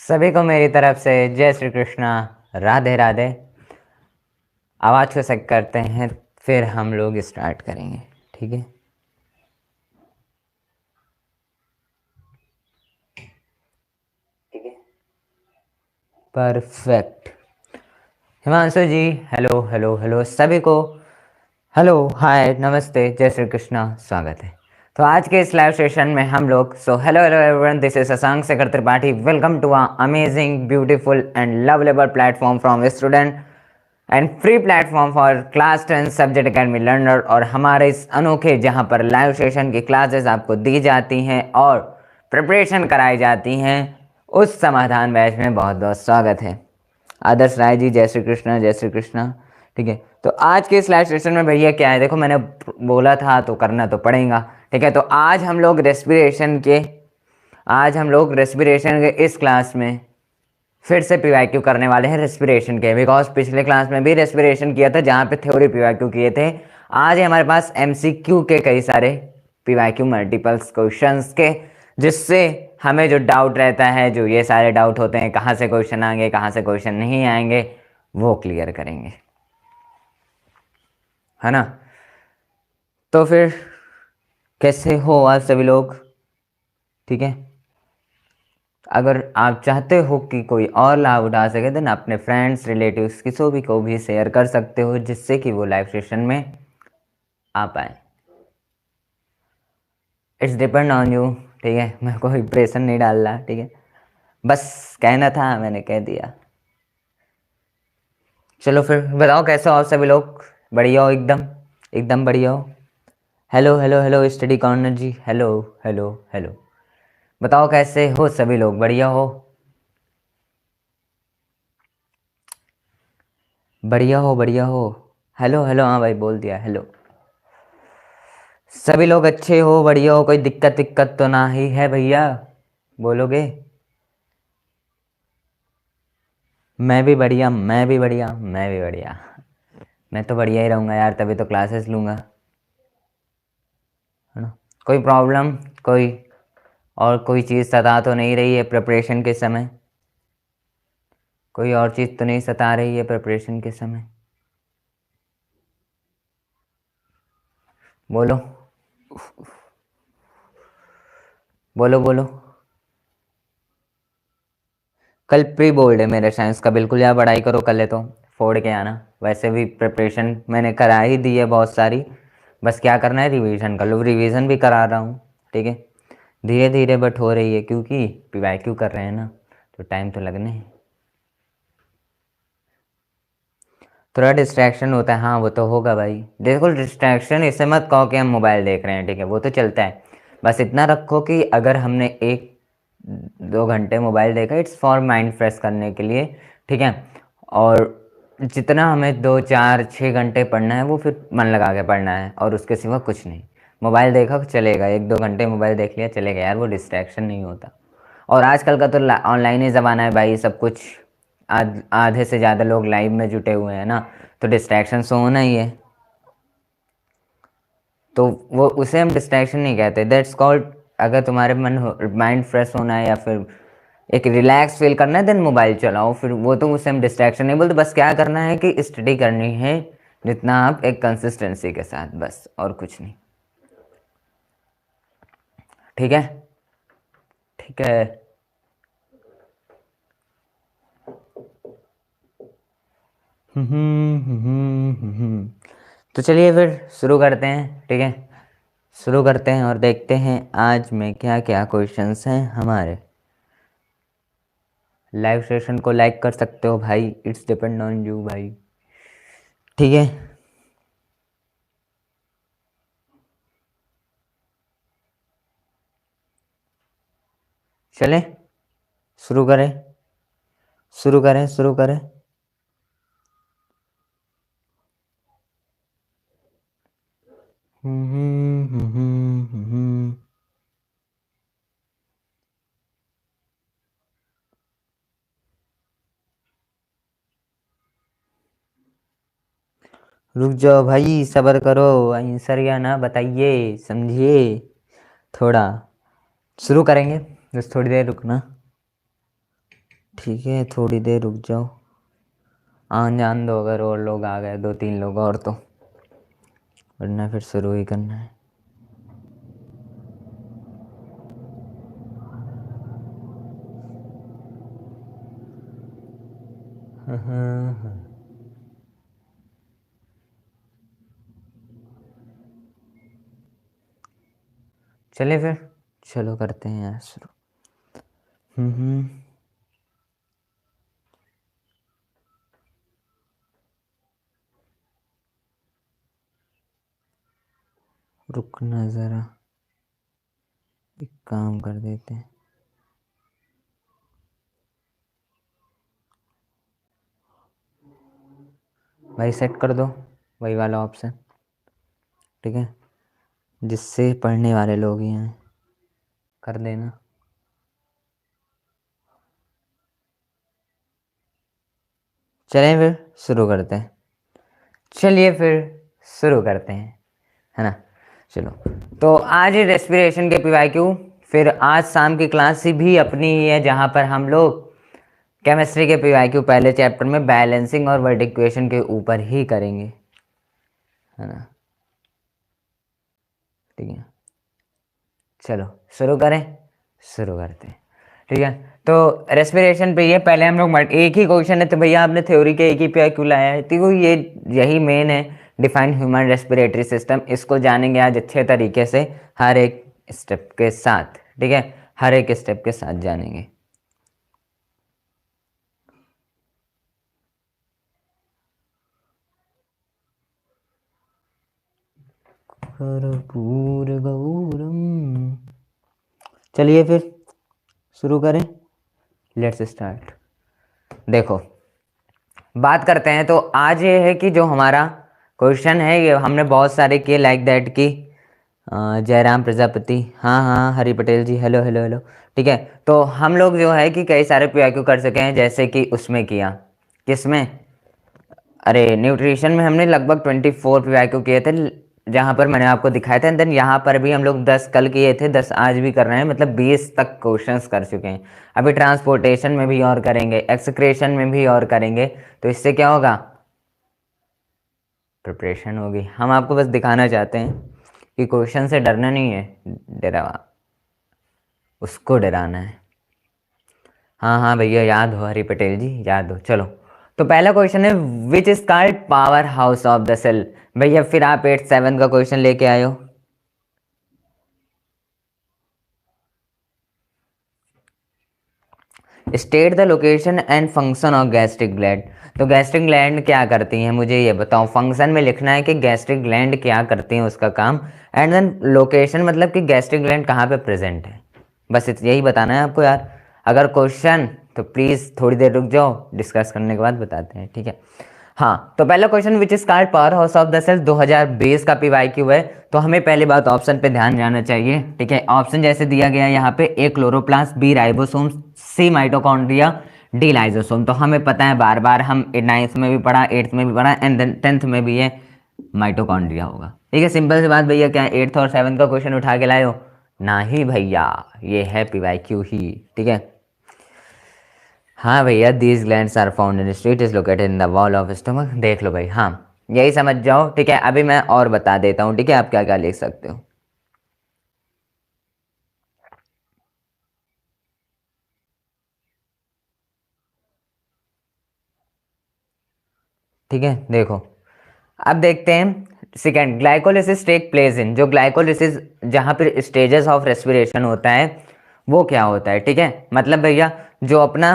सभी को मेरी तरफ से जय श्री कृष्णा। राधे राधे। आवाज़ को सेट करते हैं, फिर हम लोग स्टार्ट करेंगे। ठीक है। ठीक है, परफेक्ट। हिमांशु जी, हेलो हेलो हेलो सभी को। हेलो, हाय, नमस्ते, जय श्री कृष्णा, स्वागत है। तो आज के इस लाइव सेशन में हम लोग hello hello everyone, this is Shashank Shekhar Tripathi. Welcome to a amazing beautiful and lovable platform from student and free platform for class 10 subject academy learner. और हमारे इस अनोखे जहां पर लाइव सेशन की क्लासेस आपको दी जाती हैं और प्रिपरेशन कराई जाती हैं, उस समाधान बैच में बहुत बहुत स्वागत है। आदर्श राय जी, जय श्री कृष्णा, जय श्री कृष्णा। ठीक है, तो आज के इस लाइव सेशन में भैया क्या है, देखो मैंने बोला था तो करना तो पड़ेगा। ठीक है, तो आज हम लोग रेस्पिरेशन के इस क्लास में फिर से पीवाईक्यू करने वाले हैं रेस्पिरेशन के, बिकॉज पिछले क्लास में भी रेस्पिरेशन किया था जहाँ पे थ्योरी पीवाईक्यू किए थे। आज है हमारे पास एमसीक्यू के कई सारे पीवाईक्यू मल्टीपल्स क्वेश्चंस के, जिससे हमें जो डाउट रहता है, जो ये सारे डाउट होते हैं कहाँ से क्वेश्चन आएंगे कहाँ से क्वेश्चन नहीं आएंगे, वो क्लियर करेंगे, है ना। तो फिर कैसे हो आज सभी लोग? ठीक है, अगर आप चाहते हो कि कोई और लाभ उठा सके देन अपने फ्रेंड्स रिलेटिव्स किसी भी को भी शेयर कर सकते हो, जिससे कि वो लाइव सेशन में आ पाए। It's depend on you. ठीक है, मैं कोई प्रेशर नहीं डाल रहा। ठीक है, बस कहना था, मैंने कह दिया। चलो फिर बताओ कैसे हो आप सभी लोग? बढ़िया हो? एकदम एकदम बढ़िया हो? Hello hello hello study corner ji, hello hello hello. बताओ कैसे हो सभी लोग? बढ़िया हो? बढ़िया हो? बढ़िया हो? हेलो हेलो, हाँ भाई बोल दिया हेलो। सभी लोग अच्छे हो? बढ़िया हो? कोई दिक्कत दिक्कत तो ना ही है भैया? बोलोगे? मैं भी बढ़िया, मैं भी बढ़िया, मैं भी बढ़िया। मैं तो बढ़िया ही रहूँगा यार, तभी तो क्लासेस लूँगा, है ना। कोई प्रॉब्लम, कोई और कोई चीज़ सता तो नहीं रही है प्रिपरेशन के समय? कोई और चीज़ तो नहीं सता रही है प्रिपरेशन के समय? बोलो बोलो बोलो। कल प्री बोर्ड है मेरे साइंस का, बिल्कुल यार पढ़ाई करो, कल है तो फोड़ के आना। वैसे भी प्रिपरेशन मैंने करा ही दी है बहुत सारी, बस क्या करना है रिवीजन कर लो। रिवीजन भी करा रहा हूँ, ठीक है, धीरे धीरे बट हो रही है, क्योंकि पीवाईक्यू कर रहे हैं ना, तो टाइम तो लगने है। थोड़ा डिस्ट्रैक्शन होता है, हाँ वो तो होगा भाई। देखो डिस्ट्रैक्शन इसे मत कहो कि हम मोबाइल देख रहे हैं, ठीक है, वो तो चलता है। बस इतना रखो कि अगर हमने 1-2 घंटे मोबाइल देखा, इट्स फॉर माइंड फ्रेश करने के लिए, ठीक है। और जितना हमें 2-4-6 घंटे पढ़ना है वो फिर मन लगा के पढ़ना है, और उसके सिवा कुछ नहीं। मोबाइल देखा चलेगा, 1-2 घंटे मोबाइल देख लिया चलेगा यार, वो डिस्ट्रैक्शन नहीं होता। और आजकल का तो ऑनलाइन ही ज़माना है भाई, सब कुछ आधे से ज़्यादा लोग लाइव में जुटे हुए हैं ना, तो डिस्ट्रैक्शन तो होना ही है। तो वो उसे हम डिस्ट्रैक्शन नहीं कहते, दैट्स कॉल्ड, अगर तुम्हारे माइंड फ्रेश होना है या फिर एक रिलैक्स फील करना है, देन मोबाइल चलाओ, फिर वो तो उसे हम डिस्ट्रैक्शन नहीं बोलते। बस क्या करना है कि स्टडी करनी है जितना आप एक कंसिस्टेंसी के साथ, बस और कुछ नहीं। ठीक है, ठीक है। तो चलिए फिर शुरू करते हैं, ठीक है, शुरू करते हैं और देखते हैं आज में क्या क्या क्वेश्चंस हैं हमारे। लाइव सेशन को लाइक कर सकते हो भाई, इट्स डिपेंड ऑन यू भाई, ठीक है। चलें, शुरू करें, शुरू करें, शुरू करें। रुक जाओ भाई, सब्र करो, आंसर या ना बताइए, समझिए थोड़ा। शुरू करेंगे, बस थोड़ी देर रुकना। ठीक है, थोड़ी देर रुक जाओ, आन जान दो, अगर और लोग आ गए, 2-3 लोग और तो, वरना फिर शुरू ही करना है। चलिए फिर, चलो करते हैं यार शुरू। रुकना ज़रा, एक काम कर देते हैं। भाई सेट कर दो वही वाला ऑप्शन, ठीक है, जिससे पढ़ने वाले लोग ही हैं, कर देना। चलें फिर शुरू करते हैं। चलिए फिर शुरू करते हैं, है ना। चलो, तो आज रेस्पिरेशन के पीवाईक्यू, फिर आज शाम की क्लास भी अपनी ही है, जहाँ पर हम लोग केमिस्ट्री के पीवाईक्यू पहले चैप्टर में बैलेंसिंग और वर्ड इक्वेशन के ऊपर ही करेंगे, है ना। ठीक है, चलो शुरू करें, शुरू करते हैं। ठीक है, तो रेस्पिरेशन पे ये पहले हम लोग एक ही क्वेश्चन है, तो भैया आपने थ्योरी के एक ही पीवाईक्यू लाया है, तो ये यही मेन है, डिफाइन ह्यूमन रेस्पिरेटरी सिस्टम। इसको जानेंगे आज अच्छे तरीके से, हर एक स्टेप के साथ, ठीक है, हर एक स्टेप के साथ जानेंगे। कर्पूर गौरम, चलिए फिर शुरू करें, लेट्स स्टार्ट। देखो, बात करते हैं, तो आज ये है कि जो हमारा क्वेश्चन है, ये हमने बहुत सारे किए, लाइक दैट की जयराम प्रजापति, हाँ हाँ, हरि पटेल जी, हेलो हेलो हेलो। ठीक है, तो हम लोग जो है कि कई सारे पीआईक्यू कर सके हैं, जैसे कि उसमें किया, किसमें, अरे न्यूट्रिशन में हमने लगभग 24 पीआईक्यू किए थे, जहाँ पर मैंने आपको दिखाया था। देन यहाँ पर भी हम लोग 10 कल किए थे, 10 आज भी कर रहे हैं, मतलब 20 तक क्वेश्चंस कर चुके हैं। अभी ट्रांसपोर्टेशन में भी और करेंगे, एक्सक्रेशन में भी और करेंगे, तो इससे क्या होगा, प्रिपरेशन होगी। हम आपको बस दिखाना चाहते हैं कि क्वेश्चन से डरना नहीं है, डरा उसको डराना है। हाँ हाँ भैया, याद हो हरि पटेल जी, याद हो। चलो, तो पहला क्वेश्चन है, which is called powerhouse of the cell. भैया फिर आप 8-7 का क्वेश्चन लेके आए हो। State the location and function of gastric gland. तो गैस्ट्रिक ग्लैंड क्या करती हैं, मुझे ये बताओ। फंक्शन में लिखना है कि गैस्ट्रिक ग्लैंड क्या करती हैं, उसका काम, एंड देन लोकेशन मतलब कि गैस्ट्रिक ग्लैंड कहाँ पे प्रेजेंट है, बस यही बताना है आपको यार। अगर क्वेश्चन तो प्लीज़ थोड़ी देर रुक जाओ, डिस्कस करने के बाद बताते हैं, ठीक है। हाँ, तो पहला question, which is called powerhouse of the cell, 2020 का पीवाईक्यू है। तो हमें पहली बात ऑप्शन पे ध्यान जाना चाहिए, ठीक है। ऑप्शन जैसे दिया गया है यहाँ पे, ए क्लोरोप्लास्ट, बी राइबोसोम, सी माइटोकॉन्ड्रिया, डी लाइजोसोम। तो हमें पता है, बार बार हम 9th में भी पढ़ा, 8th में भी पढ़ा, एंड देन 10th में भी ये माइटोकॉन्ड्रिया होगा, ठीक है। सिंपल सी बात भैया, क्या 8th और 7th का क्वेश्चन उठा के लाए हो, ना ही भैया, ये है पीवाईक्यू ही, ठीक है। हाँ भैया, these glands are found in street is located in the wall of stomach, देख लो भाई, हाँ यही समझ जाओ, ठीक है। अभी मैं और बता देता हूँ, ठीक है, आप क्या क्या लिख सकते हो। ठीक है, देखो, अब देखते हैं। Second, glycolysis take place in, जो ग्लाइकोलिसिस जहाँ पर स्टेजेस ऑफ रेस्पिरेशन होता है, वो क्या होता है, ठीक है। मतलब भैया जो अपना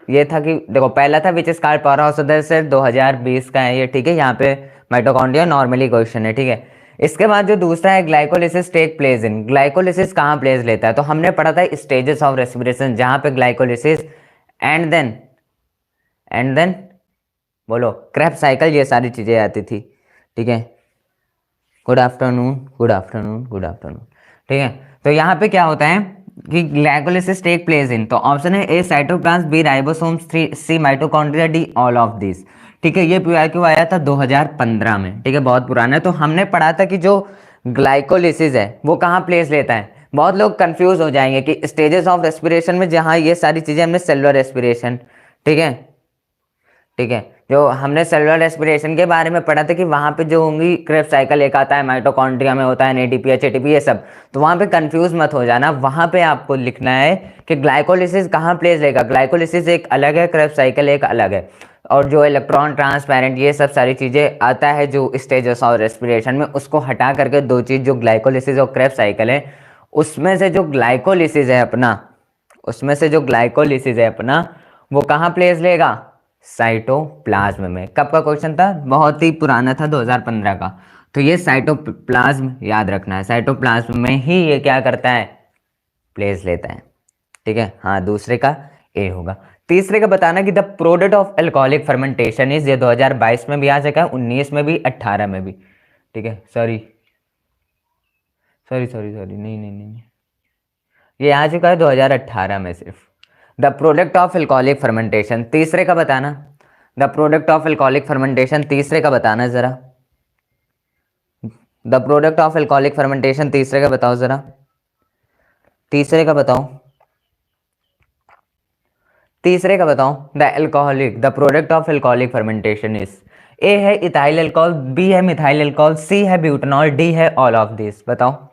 ये था कि देखो, पहला था which is called powerhouse of the cell, 2020 का है ये, ठीक है। यहाँ पे माइटोकॉन्ड्रिया नॉर्मली क्वेश्चन है, ठीक है। इसके बाद जो दूसरा है, glycolysis take place in, glycolysis कहाँ प्लेस लेता है, तो हमने पढ़ा था स्टेजेस ऑफ रेस्पिरेशन, जहाँ पे ग्लाइकोलिसिस एंड देन बोलो क्रेब्स साइकिल, ये सारी चीज़ें आती थी, ठीक है। Good afternoon, good afternoon, good afternoon, ठीक है। तो यहाँ पे क्या होता है कि ग्लाइकोलिसिस टेक प्लेस इन, तो ऑप्शन है A cytoplasm, B ribosomes, C mitochondria, D all of this, ठीक है। ये पीआईक्यू आया था 2015 में, ठीक है, बहुत पुराना है। तो हमने पढ़ा था कि जो ग्लाइकोलिसिस है वो कहाँ प्लेस लेता है, बहुत लोग कंफ्यूज हो जाएंगे कि स्टेजेस ऑफ रेस्पिरेशन में जहाँ ये सारी चीज़ें हमने सेलुलर रेस्पिरेशन, ठीक है, ठीक है, जो हमने सेलुलर रेस्पिरेशन के बारे में पढ़ा था कि वहाँ पे जो होंगी क्रेब्स साइकिल एक आता है, माइटोकॉन्ड्रिया में होता है एनएडीपी एचएटीपी ये सब, तो वहाँ पे कंफ्यूज मत हो जाना। वहाँ पे आपको लिखना है कि ग्लाइकोलिसिस कहाँ प्लेस लेगा। ग्लाइकोलिसिस एक अलग है, क्रेब्स साइकिल एक अलग है, और जो इलेक्ट्रॉन ट्रांसपेरेंट ये सब सारी चीज़ें आता है जो स्टेजेस ऑफ रेस्पिरेशन में, उसको हटा करके दो चीज़ जो ग्लाइकोलिसिस और क्रेब्स साइकिल है, उसमें से जो ग्लाइकोलिसिस है अपना, उसमें से जो ग्लाइकोलिसिस है अपना, वो कहाँ प्लेस लेगा, साइटोप्लाज्म में। कब का क्वेश्चन था, बहुत ही पुराना था, 2015 का। तो ये साइटोप्लाज्म याद रखना है, साइटोप्लाज्म में ही ये क्या करता है, प्लेस लेता है, ठीक है। हाँ, दूसरे का ए होगा। तीसरे का बताना कि the product of alcoholic fermentation is, ये 2022 में भी आ चुका है, 19 में भी, 18 में भी, ठीक है। सॉरी सॉरी सॉरी सॉरी, नहीं नहीं नहीं, ये आ चुका है 2018 में सिर्फ। The product of alcoholic fermentation, तीसरे का बताना। The product of alcoholic fermentation तीसरे का बताना जरा। The product of alcoholic fermentation तीसरे का बताओ जरा, तीसरे का बताओ, तीसरे का बताओ। The alcoholic, the product of alcoholic fermentation is, A है इथाइल अल्कोहल, बी है मिथाइल अल्कोहल, सी है ब्यूटेनॉल, डी है ऑल ऑफ दिस। बताओ।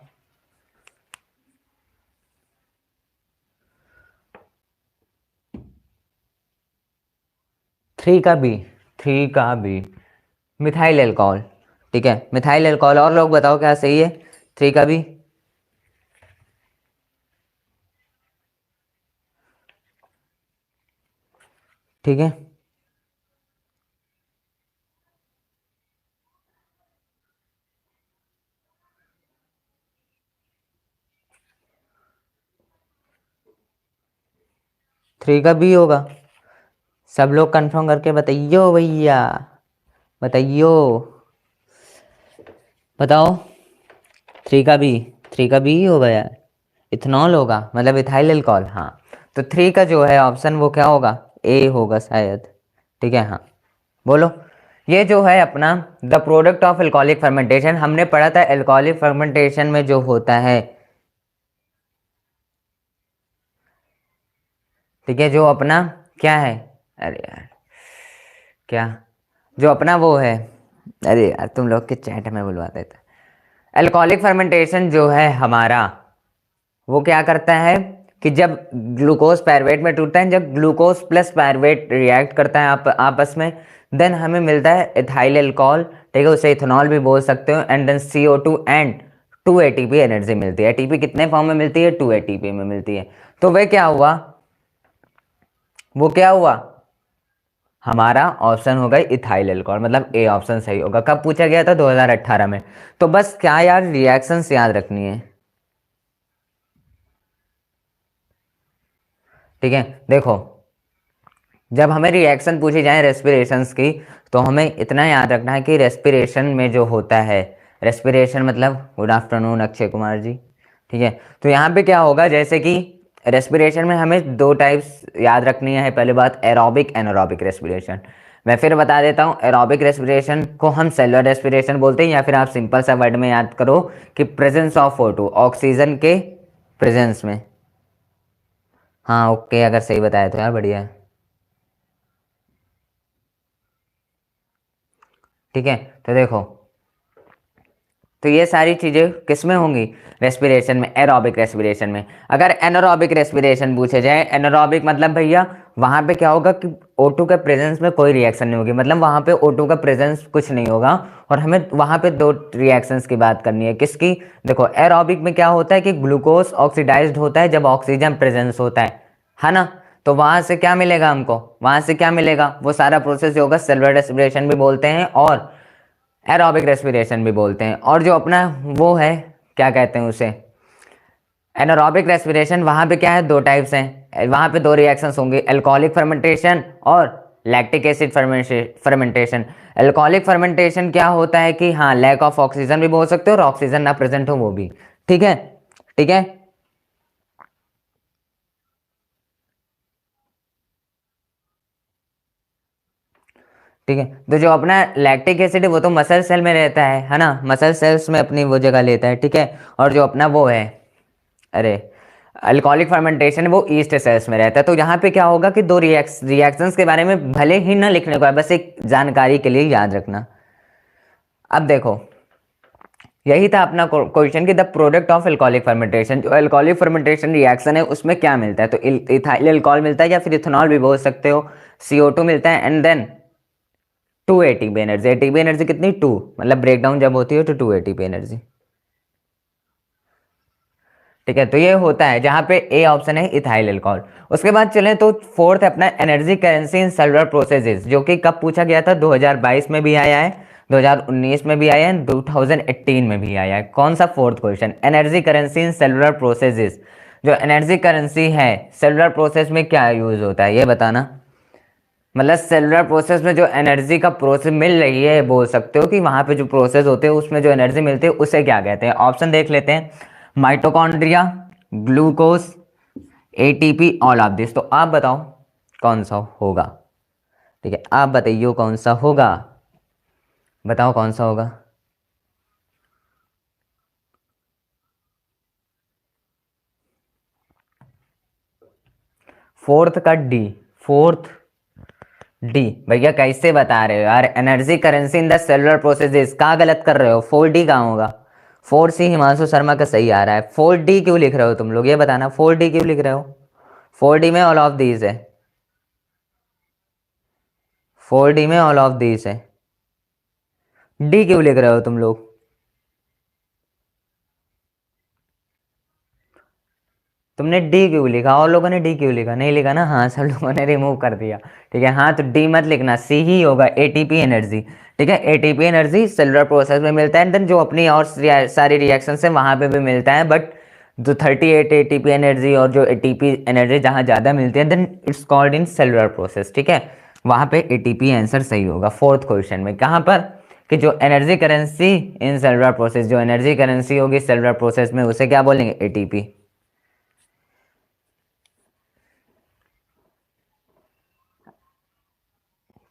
थ्री का बी, थ्री का बी, मिथाइल अल्कोहल, ठीक है, मिथाइल अल्कोहल। और लोग बताओ क्या सही है, थ्री का बी, ठीक है। थ्री का बी होगा। सब लोग कंफर्म करके बताइयो भैया, बताइयो, बताओ। थ्री का बी, थ्री का बी ही होगा यार, इथेनॉल होगा, मतलब इथाइल अल्कोहल। हाँ, तो थ्री का जो है ऑप्शन वो क्या होगा, ए होगा शायद, ठीक है। हाँ, बोलो। ये जो है अपना the product of alcoholic fermentation, हमने पढ़ा था एल्कोहलिक फर्मेंटेशन में जो होता है, ठीक है, जो अपना क्या है, अरे यार क्या, जो अपना वो है, अरे यार तुम लोग के चैट में बुलवा देता। अल्कोहलिक फर्मेंटेशन जो है हमारा, वो क्या करता है कि जब ग्लूकोज पायरुवेट में टूटता है, जब ग्लूकोज प्लस पायरुवेट रिएक्ट करता है आपस में, देन हमें मिलता है इथाइल अल्कोहल, ठीक है, उसे इथेनॉल भी बोल सकते हो, and then CO2 and 2 ATP energy मिलती है। एटीपी कितने फॉर्म में मिलती है, 2 ATP में मिलती है। तो वह क्या हुआ, वो क्या हुआ, हमारा ऑप्शन होगा इथाइल अल्कोहल, मतलब ए ऑप्शन सही होगा। कब पूछा गया था, 2018 में। तो बस क्या यार, रिएक्शंस याद रखनी है, ठीक है। देखो, जब हमें रिएक्शन पूछी जाए रेस्पिरेशंस की, तो हमें इतना याद रखना है कि रेस्पिरेशन में जो होता है, रेस्पिरेशन मतलब, गुड आफ्टरनून अक्षय कुमार जी, ठीक है। तो यहाँ पे क्या होगा, जैसे कि रेस्पिरेशन में हमें दो टाइप्स याद रखनी है। पहली बात एरोबिक एनारोबिक रेस्पिरेशन। मैं फिर बता देता हूँ, एरोबिक रेस्पिरेशन को हम सेलुलर रेस्पिरेशन बोलते हैं, या फिर आप सिंपल सा वर्ड में याद करो कि प्रेजेंस ऑफ O2, ऑक्सीजन के प्रेजेंस में। हाँ ओके, अगर सही बताया तो यार बढ़िया है, ठीक है। तो देखो, तो ये सारी चीज़ें किस में होंगी, रेस्पिरेशन में, एरोबिक रेस्पिरेशन में। अगर एनारोबिक रेस्पिरेशन पूछे जाए, एनारोबिक मतलब भैया वहाँ पे क्या होगा कि O2 के प्रेजेंस में कोई रिएक्शन नहीं होगी, मतलब वहाँ पे O2 का प्रेजेंस कुछ नहीं होगा, और हमें वहाँ पे दो रिएक्शंस की बात करनी है। किसकी, देखो एरोबिक में क्या होता है कि ग्लूकोज ऑक्सीडाइज्ड होता है जब ऑक्सीजन प्रेजेंस होता है ना। तो वहाँ से क्या मिलेगा हमको, वहाँ से क्या मिलेगा, वो सारा प्रोसेस होगा, सेलुलर रेस्पिरेशन भी बोलते हैं और एरोबिक रेस्पिरेशन भी बोलते हैं। और जो अपना वो है, क्या कहते हैं उसे, एनारोबिक रेस्पिरेशन, वहाँ पे क्या है, दो टाइप्स हैं, वहाँ पे दो रिएक्शंस होंगे, अल्कोहलिक फर्मेंटेशन और lactic acid fermentation. Alcoholic fermentation क्या होता है कि हाँ, लैक ऑफ ऑक्सीजन भी बोल सकते हो, और ऑक्सीजन ना प्रेजेंट हो वो भी, ठीक है, ठीक है, ठीक है। तो जो अपना लैक्टिक एसिड है वो तो मसल सेल में रहता है ना, मसल सेल्स में अपनी वो जगह लेता है, ठीक है। और जो अपना वो है अरे अल्कोहलिक फर्मेंटेशन वो ईस्ट सेल्स में रहता है। तो यहाँ पे क्या होगा कि दो रिएक्शंस के बारे में भले ही ना लिखने को है, बस एक जानकारी के लिए याद रखना। अब देखो, यही था अपना क्वेश्चन कि the product of alcoholic fermentation, जो अल्कोहलिक फर्मेंटेशन रिएक्शन है उसमें क्या मिलता है, तो इथाइल अल्कोहल मिलता है या फिर इथेनॉल भी बोल सकते हो, CO2 मिलता है, and then 2 ATP energy. ATP energy कितनी, 2, मतलब ब्रेकडाउन जब होती है तो 2 एटीपी एनर्जी। ठीक है, तो ये होता है जहां पे ए ऑप्शन है इथाइल अल्कोहल। उसके बाद चलें तो फोर्थ अपना energy currency in cellular processes, जो कि कब पूछा गया था, 2022 में भी आया है, 2019 में भी आया है, 2018 में भी आया है। कौन सा fourth question, energy currency in cellular processes. जो एनर्जी करेंसी है सेलुलर प्रोसेस में क्या यूज होता है ये बताना। मतलब सेलुलर प्रोसेस में जो एनर्जी का प्रोसेस मिल रही है, बोल सकते हो कि वहां पे जो प्रोसेस होते हैं उसमें जो एनर्जी मिलती है उसे क्या कहते हैं। ऑप्शन देख लेते हैं, mitochondria, glucose, ATP, all of this. तो आप बताओ कौन सा होगा। ठीक है, आप बताइए कौन सा होगा, बताओ कौन सा होगा। फोर्थ का डी, फोर्थ डी। भैया कैसे बता रहे हो यार, energy currency in the cellular processes कहाँ गलत कर रहे हो, 4D कहाँ होगा। 4C हिमांशु शर्मा का सही आ रहा है, 4D क्यों लिख रहे हो तुम लोग ये बताना, 4D क्यों लिख रहे हो। 4D में ऑल ऑफ दीज है, 4D में ऑल ऑफ दीज है, डी क्यों लिख रहे हो तुम लोग। तुमने डी क्यों लिखा, और लोगों ने डी क्यों लिखा, नहीं लिखा ना, हाँ सब लोगों ने रिमूव कर दिया। ठीक है, हाँ तो डी मत लिखना, सी ही होगा, एटीपी एनर्जी। ठीक है, एटीपी एनर्जी सेलुलर प्रोसेस में मिलता है, देन जो अपनी और सारी रिएक्शन है वहां पे भी मिलता है, बट जो 38 एटीपी एनर्जी और जो एटीपी एनर्जी जहाँ ज़्यादा मिलती है, then it's called in cellular process. ठीक है, वहां पे एटीपी आंसर सही होगा फोर्थ क्वेश्चन में। कहाँ पर, कि जो energy currency in cellular process, जो एनर्जी करेंसी होगी सेलुलर प्रोसेस में उसे क्या बोलेंगे, एटीपी।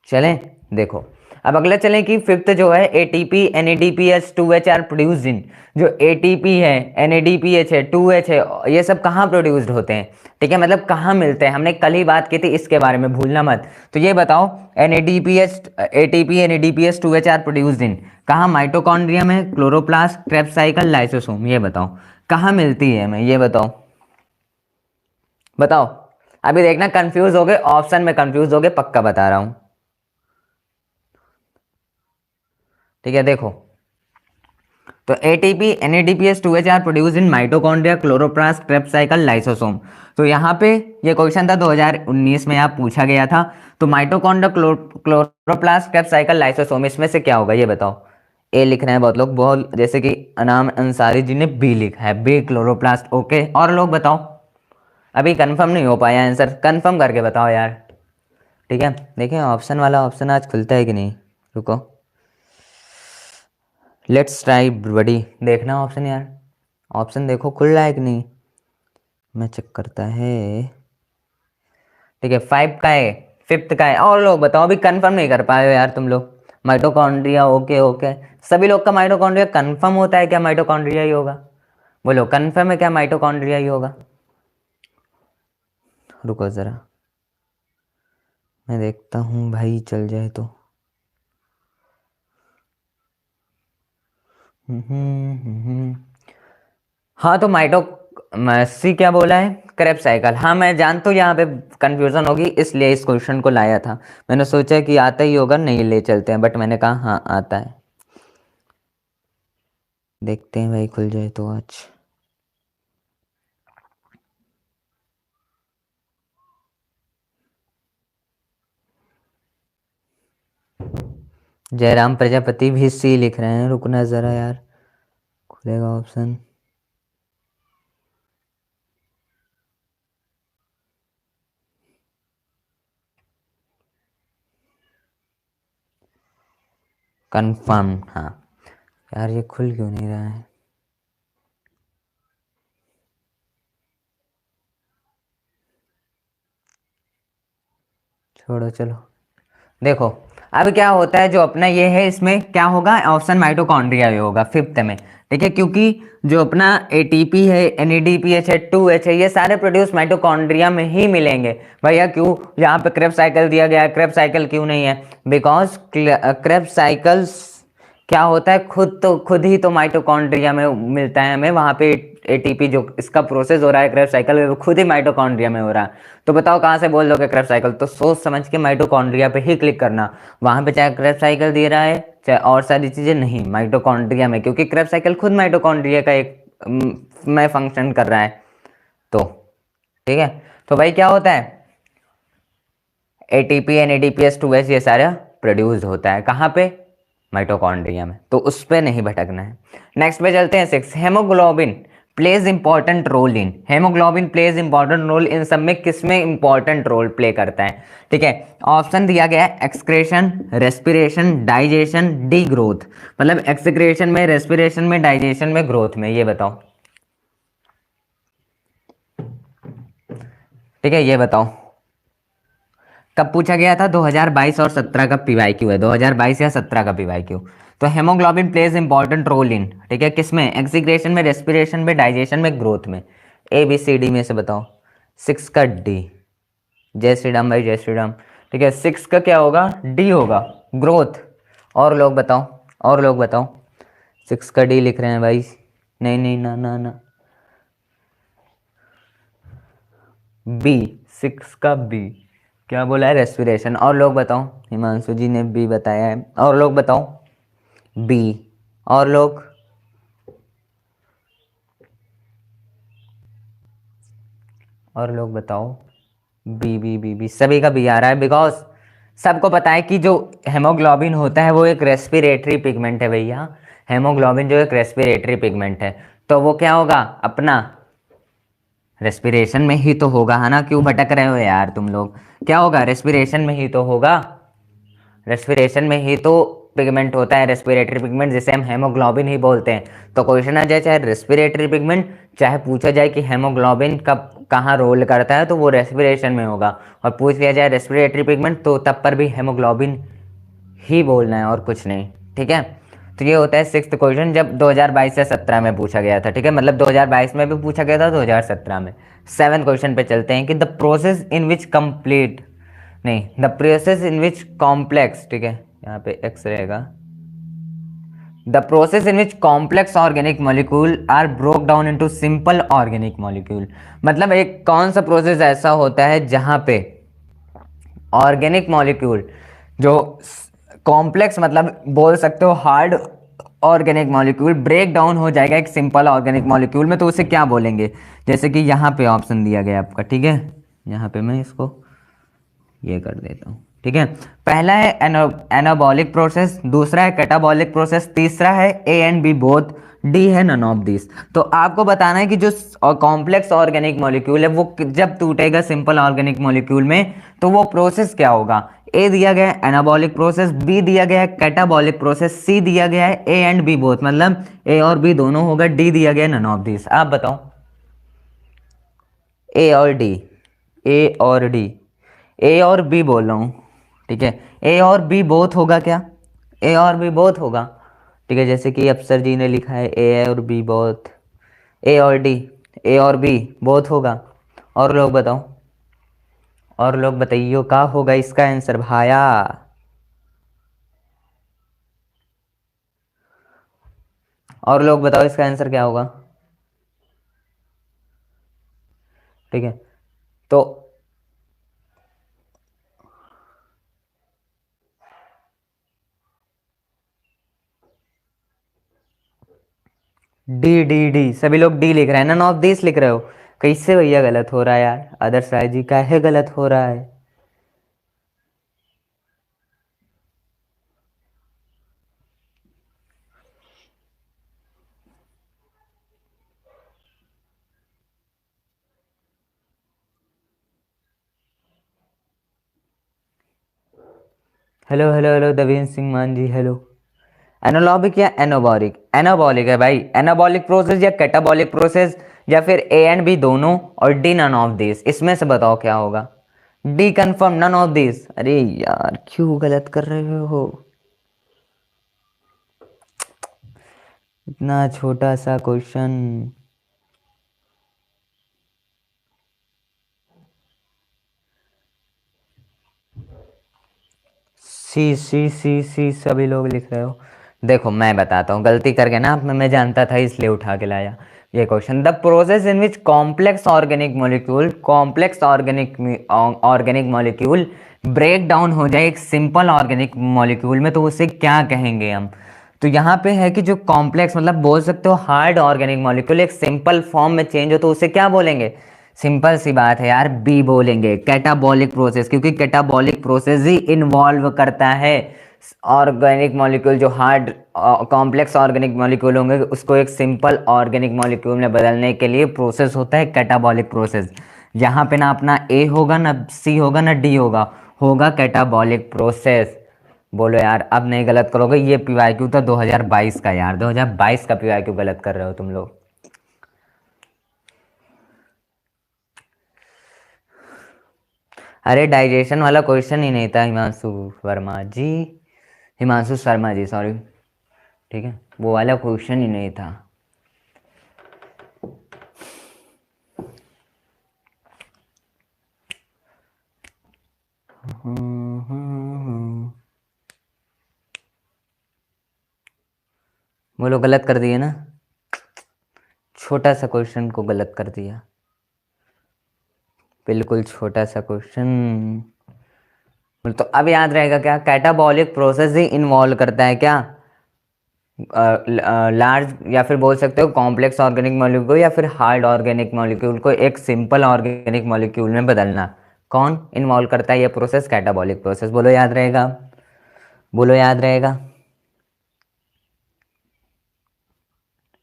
चलें, देखो अब अगला चलें कि फिफ्थ जो है ATP NADPH 2H are produced in. जो एटीपी है, NADPH है, 2H है, ये सब कहाँ प्रोड्यूस्ड होते हैं। ठीक है, मतलब कहाँ मिलते हैं, हमने कल ही बात की थी इसके बारे में, भूलना मत। तो ये बताओ, NADPH ATP NADPH 2H are produced in कहाँ, माइटोकॉन्ड्रिया में, क्लोरोप्लास्ट, क्रेब्स साइकिल, लाइसोसोम। ये बताओ कहाँ मिलती है हमें, ये बताओ, बताओ। अभी देखना कंफ्यूज हो गए, ऑप्शन में कंफ्यूज हो गए, पक्का बता रहा हूं। ठीक है, देखो तो ATP NADPH 2H are produce in mitochondria, chloroplast, Krebs cycle, lysosome. तो यहाँ पे ये क्वेश्चन था 2019 में, आप पूछा गया था। तो mitochondria, chloroplast, Krebs cycle, lysosome, इसमें से क्या होगा ये बताओ। ए लिख रहे हैं बहुत लोग, बहुत जैसे कि अनाम अंसारी जी ने बी लिखा है, बी क्लोरोप्लास्ट। ओके, और लोग बताओ, अभी कंफर्म नहीं हो पाया आंसर, कंफर्म करके बताओ यार। ठीक है, देखिए ऑप्शन वाला ऑप्शन आज खुलता है कि नहीं, रुको, लेट्स ट्राई बडी, देखना ऑप्शन यार, ऑप्शन देखो खुल रहा है कि नहीं, मैं चेक करता है। ठीक है, 5 का है, फिफ्थ का है, और लोग बताओ, अभी कंफर्म नहीं कर पाए हो यार तुम लोग। माइटोकॉन्ड्रिया, ओके ओके, सभी लोग का माइटोकॉन्ड्रिया कंफर्म होता है क्या, माइटोकॉन्ड्रिया ही होगा, बोलो कंफर्म है क्या, माइटोकॉन्ड्रिया ही होगा। रुको जरा, मैं देखता हूँ भाई, चल जाए तो। हाँ तो सी क्या बोला है, करेब साइकिल। हाँ मैं जानता हूँ यहाँ पे कंफ्यूजन होगी, इसलिए इस क्वेश्चन को लाया था। मैंने सोचा कि आता ही होगा, नहीं ले चलते हैं, बट मैंने कहा हाँ आता है। देखते हैं भाई खुल जाए तो आज। जयराम प्रजापति भी सी लिख रहे हैं, रुकना ज़रा यार, खुलेगा ऑप्शन। कंफर्म, हाँ यार ये खुल क्यों नहीं रहा है। छोड़ो चलो, देखो अब क्या होता है जो अपना ये है, इसमें क्या होगा, ऑप्शन माइटोकॉन्ड्रिया ही होगा फिफ्थ में, ठीक है, क्योंकि जो अपना एटीपी है, एनएडीपीएच है, 2H है, ये सारे प्रोड्यूस माइटोकॉन्ड्रिया में ही मिलेंगे। भैया क्यों यहाँ पे क्रेब्स साइकिल दिया गया है, क्रेब्स साइकिल क्यों नहीं है? बिकॉज क्रेब्स साइकिल्स क्या होता है, खुद ही तो माइटोकॉन्ड्रिया में मिलता है हमें, वहां पे एटीपी जो इसका प्रोसेस हो रहा है क्रेब्स साइकिल, वो खुद ही माइटोकॉन्ड्रिया में हो रहा है। तो बताओ कहाँ से बोल दोगे क्रेब्स साइकिल? तो सोच समझ के माइटोकॉन्ड्रिया पे ही क्लिक करना, वहां पे चाहे क्रेब्स साइकिल दे रहा है चाहे और सारी चीजें, नहीं, माइटोकॉन्ड्रिया में, क्योंकि क्रेब्स साइकिल खुद माइटोकॉन्ड्रिया का एक में फंक्शन कर रहा है। तो ठीक है, तो भाई क्या होता है, एटीपी एनएडीपीएस 2H ये सारा प्रोड्यूस होता है कहाँ पे, माइटोकॉन्ड्रिया में, तो उस पे नहीं भटकना है। नेक्स्ट पे चलते हैं 6, haemoglobin plays important role in, haemoglobin plays important role in सब में किसमें इंपॉर्टेंट रोल प्ले करता है? ठीक है, ऑप्शन दिया गया है excretion, respiration, digestion, D growth, मतलब एक्सक्रेशन में, रेस्पिरेशन में, डाइजेशन में, ग्रोथ में, ये बताओ। ठीक है, ये बताओ कब पूछा गया था? 2022 और 17 का पीवाईक्यू है, 2022 या 17 का पीवाईक्यू। तो haemoglobin plays important role in, ठीक है, किसमें? एक्सीक्रेशन में, रेस्पिरेशन में, डाइजेशन में, ग्रोथ में। ए बी सी डी में से बताओ। 6 का डी। जय श्री राम भाई, जय श्री राम। ठीक है, 6 का क्या होगा? डी होगा, ग्रोथ। और लोग बताओ, और लोग बताओ। 6 का डी लिख रहे हैं भाई। नहीं नहीं, ना ना ना, बी, 6 का बी क्या बोला है? रेस्पिरेशन। और लोग बताओ, हिमांशु जी ने बी बताया है, और लोग बताओ बी, और लोग, और लोग बताओ बी बी बी बी, सभी का बी आ रहा है, बिकॉज सबको पता है कि जो हेमोग्लोबिन होता है वो एक रेस्पिरेटरी पिगमेंट है भैया, हेमोग्लोबिन जो एक रेस्पिरेटरी पिगमेंट है, तो वो क्या होगा, अपना रेस्पिरेशन में ही तो होगा, है ना? क्यों भटक रहे हो यार तुम लोग? क्या होगा? रेस्पिरेशन में ही तो होगा, रेस्पिरेशन में ही तो पिगमेंट होता है, रेस्पिरेटरी पिगमेंट, जिसे हम हेमोग्लोबिन ही बोलते हैं। तो क्वेश्चन आ जाए चाहे रेस्पिरेटरी पिगमेंट, चाहे पूछा जाए कि हेमोग्लोबिन कब कहाँ रोल करता है, तो वो रेस्पिरेशन में होगा, और पूछ लिया जाए रेस्पिरेटरी पिगमेंट तो तब पर भी हेमोग्लोबिन ही बोलना है और कुछ नहीं। ठीक है, तो ये होता है 6th क्वेश्चन, जब 2022 से 17 में पूछा गया था। ठीक है, मतलब 2022 में भी पूछा गया था, 2017 में। 7th क्वेश्चन पे चलते हैं कि the process in which complete, नहीं, the process in which complex, ठीक है, यहाँ पे एक्स रहेगा, the process in which complex organic molecule are broke down into simple organic molecule, मतलब एक कौन सा प्रोसेस ऐसा होता है जहां पे ऑर्गेनिक मॉलिक्यूल जो कॉम्प्लेक्स, मतलब बोल सकते हो hard organic molecule break down हो जाएगा एक सिंपल ऑर्गेनिक मॉलिक्यूल में, तो उसे क्या बोलेंगे? जैसे कि यहाँ पे ऑप्शन दिया गया आपका, ठीक है, यहाँ पे मैं इसको ये कर देता हूँ। ठीक है, पहला है एनाबॉलिक प्रोसेस, दूसरा है कैटाबॉलिक प्रोसेस, तीसरा है A and B both, D है नन ऑफ दिस। तो आपको बताना है कि जो कॉम्प्लेक्स ऑर्गेनिक मॉलिक्यूल है वो जब टूटेगा सिंपल ऑर्गेनिक मॉलिक्यूल में तो वो प्रोसेस क्या होगा? ए दिया गया है एनाबॉलिक प्रोसेस, बी दिया गया है कैटाबॉलिक प्रोसेस, सी दिया गया है ए एंड बी बोथ, मतलब ए और बी दोनों होगा, डी दिया गया है नन ऑफ दिस। आप बताओ, ए और डी, ए और डी, ए और बी बोल रहा हूँ, ठीक है, ए और बी बोथ होगा क्या? ए और बी बोथ होगा, ठीक है, जैसे कि अफसर जी ने लिखा है ए और बी बोथ, ए और डी, ए और बी बोथ होगा। और लोग बताओ, और लोग बताइयो क्या होगा इसका आंसर भाया? और लोग बताओ इसका आंसर क्या होगा? ठीक है, तो डी डी डी, सभी लोग डी लिख रहे हैं ना, नॉट दिस लिख रहे हो, कैसे भैया गलत हो रहा है यार? आदर्श राय जी काहे गलत हो रहा है? हेलो हेलो हेलो दवीन सिंह मान जी, हेलो। एनालॉबिक या एनाबॉलिक? एनाबॉलिक है भाई, एनाबॉलिक प्रोसेस या कैटाबॉलिक प्रोसेस, या फिर ए एंड बी दोनों, और डी नन ऑफ दिस, इसमें से बताओ क्या होगा? D confirm, none of this. अरे यार क्यों गलत कर रहे हो, इतना छोटा सा क्वेश्चन। सी सी सी सी सभी लोग लिख रहे हो। देखो मैं बताता हूँ, गलती करके ना आप में मैं जानता था इसलिए उठा के लाया ये question. The process in which complex organic molecule break down हो जाए एक सिंपल ऑर्गेनिक मॉलिक्यूल में, तो उसे क्या कहेंगे हम। तो यहाँ पे है कि जो कॉम्प्लेक्स मतलब बोल सकते हो हार्ड ऑर्गेनिक मॉलिक्यूल एक सिंपल फॉर्म में चेंज हो तो उसे क्या बोलेंगे। सिंपल सी बात है यार, बी बोलेंगे, कैटाबॉलिक प्रोसेस, क्योंकि कैटाबॉलिक प्रोसेस ही इन्वॉल्व करता है ऑर्गेनिक मॉलिक्यूल जो हार्ड कॉम्प्लेक्स ऑर्गेनिक मॉलिक्यूल होंगे उसको एक सिंपल ऑर्गेनिक मॉलिक्यूल में बदलने के लिए प्रोसेस होता है कैटाबॉलिक प्रोसेस। यहाँ पे ना अपना ए होगा ना सी होगा ना डी होगा, होगा कैटाबॉलिक प्रोसेस। बोलो यार अब नहीं गलत करोगे, ये पीवाईक्यू था 2022 का यार, 2022 का पीवाईक्यू गलत कर रहे हो तुम लोग। अरे डाइजेशन वाला क्वेश्चन ही नहीं था हिमांशु वर्मा जी, हिमांशु शर्मा जी सॉरी, ठीक है वो वाला क्वेश्चन ही नहीं था। बोलो गलत कर दिए ना, छोटा सा क्वेश्चन को गलत कर दिया, बिल्कुल छोटा सा क्वेश्चन। तो अब याद रहेगा क्या, कैटाबॉलिक प्रोसेस ही इन्वॉल्व करता है क्या लार्ज या फिर बोल सकते हो कॉम्प्लेक्स ऑर्गेनिक मॉलिक्यूल या फिर हार्ड ऑर्गेनिक मॉलिक्यूल को एक सिंपल ऑर्गेनिक मॉलिक्यूल में बदलना। कौन इन्वॉल्व करता है ये प्रोसेस, कैटाबॉलिक प्रोसेस। बोलो याद रहेगा, बोलो याद रहेगा,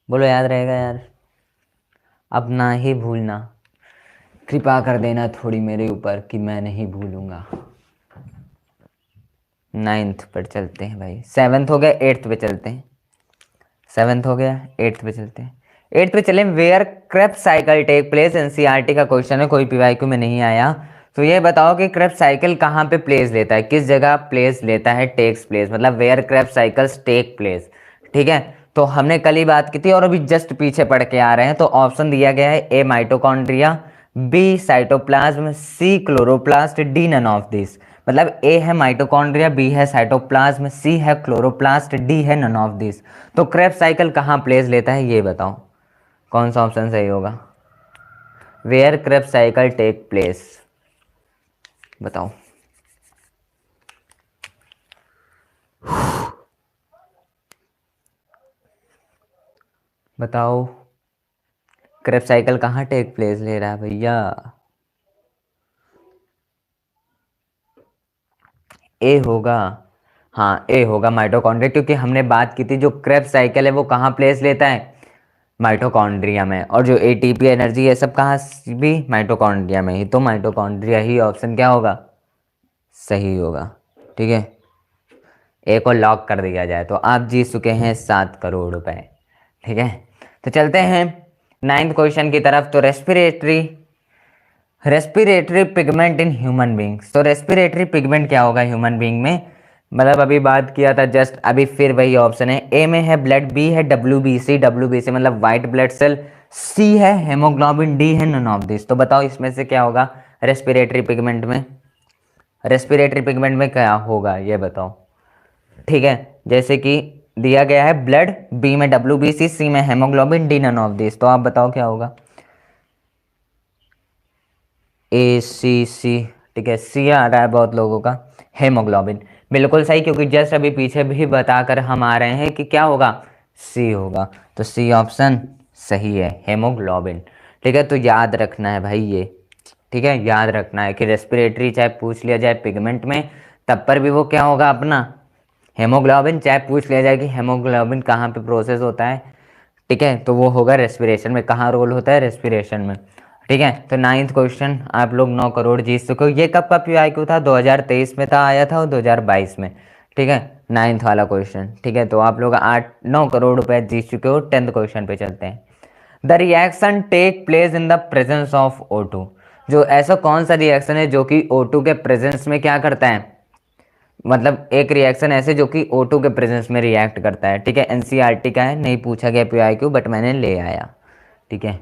बोलो याद रहेगा यार, अब ना ही भूलना, कृपा कर देना थोड़ी मेरे ऊपर कि मैं नहीं भूलूंगा। 9th पर चलते हैं भाई, 7th हो गया, 8th पे चलते हैं। 7th हो गया, 8th पे चलते हैं। 8th पे चलें, where Krebs cycle take place, NCERT का क्वेश्चन है, कोई पीवाईक्यू में नहीं आया। तो ये बताओ कि क्रेब्स साइकिल कहाँ पे प्लेस लेता है, किस जगह प्लेस लेता है, टेक्स प्लेस मतलब where Krebs cycles take place. ठीक है, तो हमने कल ही बात की थी और अभी जस्ट पीछे पढ़ के आ रहे हैं। तो ऑप्शन दिया गया है, A mitochondria, B cytoplasm, C chloroplast, D none of this. मतलब ए है माइटोकॉन्ड्रिया, बी है साइटोप्लाज्म, सी है क्लोरोप्लास्ट, डी है नन ऑफ दिस। तो क्रेब्स साइकिल कहाँ प्लेस लेता है ये बताओ, कौन सा ऑप्शन सही होगा। Where Krebs cycle take place, बताओ। बताओ क्रेब्स साइकिल कहाँ टेक प्लेस ले रहा है भैया। ए होगा, हाँ ए होगा माइटोकॉन्ड्रिया, क्योंकि हमने बात की थी जो क्रेब्स साइकिल है वो कहाँ प्लेस लेता है, माइटोकॉन्ड्रिया में। और जो एटीपी एनर्जी है सब कहाँ भी, माइटोकॉन्ड्रिया में ही। तो माइटोकॉन्ड्रिया ही ऑप्शन क्या होगा, सही होगा। ठीक है, ए को लॉक कर दिया जाए तो आप जीत चुके हैं 7 करोड़ रुपए। ठीक है, तो चलते हैं 9th क्वेश्चन की तरफ। तो respiratory respiratory pigment in human beings. तो रेस्पिरेटरी पिगमेंट क्या होगा ह्यूमन बींग में, मतलब अभी बात किया था जस्ट अभी, फिर वही ऑप्शन है। ए में है ब्लड, बी है डब्ल्यूबीसी, डब्ल्यूबीसी मतलब वाइट ब्लड सेल, सी है हेमोग्लोबिन, डी है नन ऑफ दिस। तो बताओ इसमें से क्या होगा रेस्पिरेटरी पिगमेंट में, रेस्पिरेटरी पिगमेंट में क्या होगा ये बताओ। ठीक है, जैसे कि दिया गया है ब्लड, बी में डब्ल्यूबीसी, सी में haemoglobin, D none of this. तो आप बताओ क्या होगा। ए सी सी, ठीक है सी आ रहा है बहुत लोगों का, हेमोग्लोबिन। बिल्कुल सही, क्योंकि जस्ट अभी पीछे भी बताकर हम आ रहे हैं कि क्या होगा, सी होगा। तो सी ऑप्शन सही है, हेमोग्लोबिन। ठीक है, तो याद रखना है भाई ये, ठीक है याद रखना है कि रेस्पिरेटरी चाहे पूछ लिया जाए पिगमेंट में तब पर भी वो क्या होगा अपना हेमोग्लोबिन, चाहे पूछ लिया जाए कि हेमोग्लोबिन कहाँ पे प्रोसेस होता है, ठीक है तो वो होगा रेस्पिरेशन में। कहाँ रोल होता है, रेस्पिरेशन में। ठीक है, तो 9th क्वेश्चन आप लोग 9 करोड़ जीत चुके हो। ये कब का पीआईक्यू था, 2023 में था, आया था और 2022 में। ठीक है, 9th वाला क्वेश्चन। ठीक है, तो आप लोग 8-9 करोड़ रुपए जीत चुके हो। 10th क्वेश्चन पे चलते हैं। The reaction take place in the presence of O2। जो ऐसा कौन सा रिएक्शन है जो कि O2 के प्रेजेंस में क्या करता है, मतलब एक रिएक्शन ऐसे जो कि O2 के प्रेजेंस में रिएक्ट करता है। ठीक है, एनसीईआरटी का है, नहीं पूछा गया PYQ, बट मैंने ले आया। ठीक है,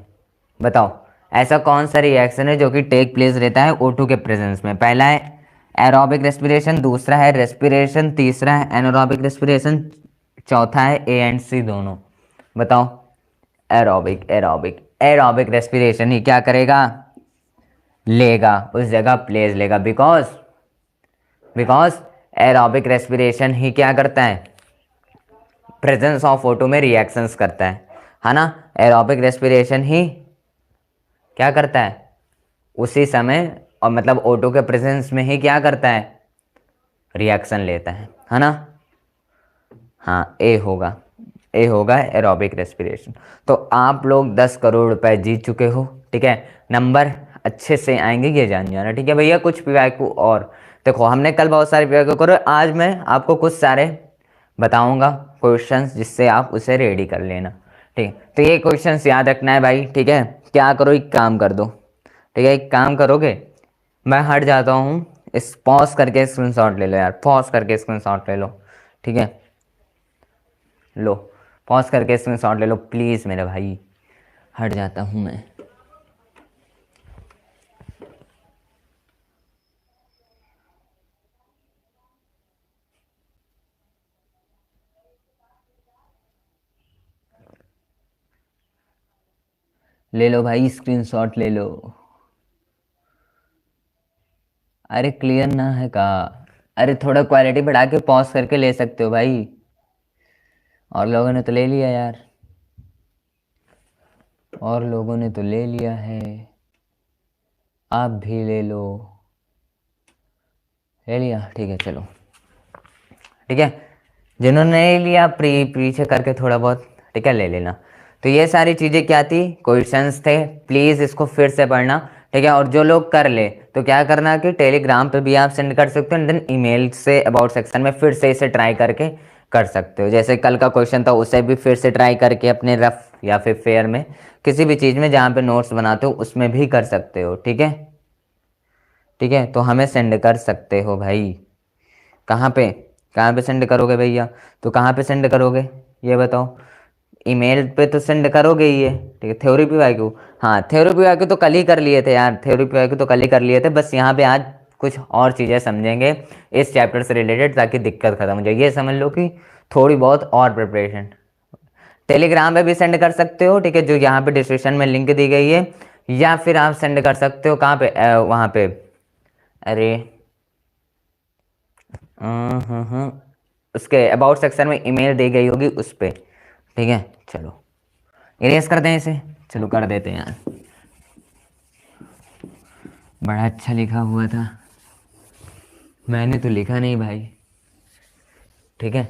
बताओ ऐसा कौन सा रिएक्शन है जो कि टेक प्लेस रहता है O2 के प्रेजेंस में। पहला है एरोबिक रेस्पिरेशन, दूसरा है रेस्पिरेशन, तीसरा है एनारोबिक रेस्पिरेशन, चौथा है A एंड C दोनों। बताओ। एरोबिक एरोबिक एरोबिक रेस्पिरेशन ही क्या करेगा, लेगा, उस जगह प्लेस लेगा, बिकॉज बिकॉज एरोबिक रेस्पिरेशन ही क्या करता है, प्रेजेंस ऑफ O2 में रिएक्शंस करता है ना। एरोबिक रेस्पिरेशन ही क्या करता है उसी समय, और मतलब O2 के प्रेजेंस में ही क्या करता है, रिएक्शन लेता है ना। हाँ, ए होगा एरोबिक रेस्पिरेशन। तो आप लोग 10 करोड़ रुपए जीत चुके हो। ठीक है, नंबर अच्छे से आएंगे ये जान जाना। ठीक है भैया, कुछ PYQ और देखो, हमने कल बहुत सारे PYQ करो, आज मैं आपको कुछ सारे बताऊंगा क्वेश्चंस जिससे आप उसे रेडी कर लेना। ठीक है, तो ये क्वेश्चंस याद रखना है भाई। ठीक है, क्या करो, एक काम कर दो। ठीक है, एक काम करोगे, मैं हट जाता हूँ, इस पॉज करके स्क्रीनशॉट ले लो यार, पॉज करके स्क्रीनशॉट ले लो। ठीक है, लो, पॉज करके स्क्रीनशॉट ले लो प्लीज़ मेरे भाई, हट जाता हूँ मैं। ले लो भाई, स्क्रीनशॉट ले लो। अरे क्लियर ना है का, अरे थोड़ा क्वालिटी बढ़ा के पॉज करके ले सकते हो भाई, और लोगों ने तो ले लिया यार, और लोगों ने तो ले लिया है, आप भी ले लो। ले लिया, ठीक है चलो। ठीक है, जिन्होंने नहीं लिया पीछे करके थोड़ा बहुत, ठीक है, ले लेना। तो ये सारी चीज़ें क्या थी, क्वेश्चंस थे, प्लीज़ इसको फिर से पढ़ना। ठीक है, और जो लोग कर ले तो क्या करना कि टेलीग्राम पे भी आप सेंड कर सकते हो, देन ईमेल से अबाउट सेक्शन में फिर से इसे ट्राई करके कर सकते हो। जैसे कल का क्वेश्चन था, उसे भी फिर से ट्राई करके अपने रफ या फिर फेयर में किसी भी चीज़ में जहाँ पे नोट्स बनाते हो उसमें भी कर सकते हो। ठीक है, ठीक है, तो हमें सेंड कर सकते हो भाई। कहाँ पे, कहाँ पे सेंड करोगे भैया, तो कहाँ पे सेंड करोगे ये बताओ। ईमेल पे तो सेंड करोगे ही है। ठीक है, थ्योरी PYQ, हाँ थ्योरी PYQ तो कल ही कर लिए थे यार, थ्योरी PYQ तो कल ही कर लिए थे, बस यहाँ पे आज कुछ और चीज़ें समझेंगे इस चैप्टर से रिलेटेड ताकि दिक्कत खत्म हो जाए। ये समझ लो कि थोड़ी बहुत और प्रिपरेशन टेलीग्राम पे भी सेंड कर सकते हो। ठीक है, जो यहाँ पे डिस्क्रिप्शन में लिंक दी गई है, या फिर आप सेंड कर सकते हो कहाँ पे, वहाँ पे, अरे उसके अबाउट सेक्शन में ईमेल दी गई होगी उस पर। ठीक है, चलो इरेज कर दें इसे, चलो कर देते हैं यार, बड़ा अच्छा लिखा हुआ था, मैंने तो लिखा नहीं भाई। ठीक है,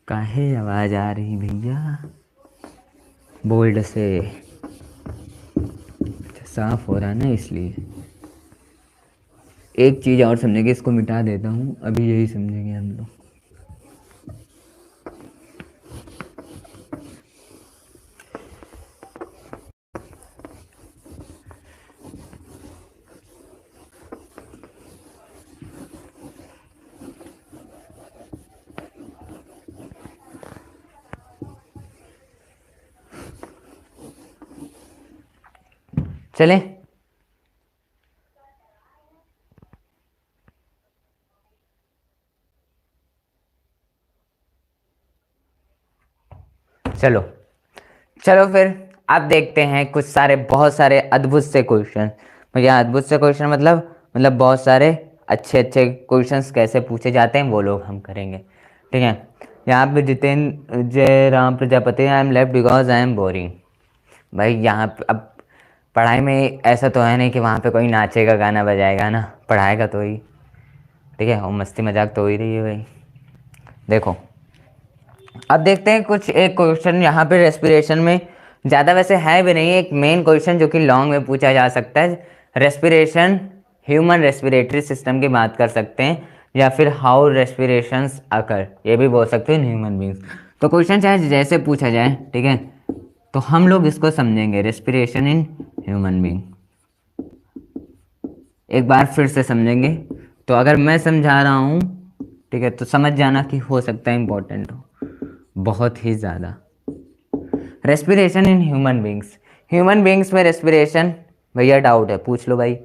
काहे आवाज आ रही भैया, बोल्ड से, अच्छा साफ हो रहा है ना इसलिए। एक चीज़ और समझेंगे, इसको मिटा देता हूँ, अभी यही समझेंगे हम लोग। चले, चलो चलो फिर अब देखते हैं कुछ सारे बहुत सारे अद्भुत से क्वेश्चन। भैया अद्भुत से क्वेश्चन मतलब बहुत सारे अच्छे अच्छे क्वेश्चंस कैसे पूछे जाते हैं वो लोग हम करेंगे। ठीक है, यहाँ पे जितेंद्र जय Ram Prajapati, I am left because I am boring. भाई यहाँ पे अब पढ़ाई में ऐसा तो है नहीं कि वहाँ पे कोई नाचेगा गाना बजाएगा ना, पढ़ाएगा तो ही। ठीक है, और मस्ती मजाक तो हो ही रही है भाई। देखो अब देखते हैं कुछ एक क्वेश्चन यहाँ पे रेस्पिरेशन में, ज़्यादा वैसे है भी नहीं, एक मेन क्वेश्चन जो कि लॉन्ग में पूछा जा सकता है। रेस्पिरेशन, ह्यूमन रेस्पिरेटरी सिस्टम की बात कर सकते हैं, या फिर हाउ रेस्पिरेशंस अकर, ये भी बोल सकते हैं इन ह्यूमन बींग्स। तो क्वेश्चन चाहे जैसे पूछा जाए, ठीक है, तो हम लोग इसको समझेंगे रेस्पिरेशन इन ह्यूमन बींग। एक बार फिर से समझेंगे, तो अगर मैं समझा रहा हूँ, ठीक है, तो समझ जाना कि हो सकता है इंपॉर्टेंट हो बहुत ही ज़्यादा। Respiration in human beings, human beings में रेस्पिरेशन, भैया डाउट है पूछ लो भाई।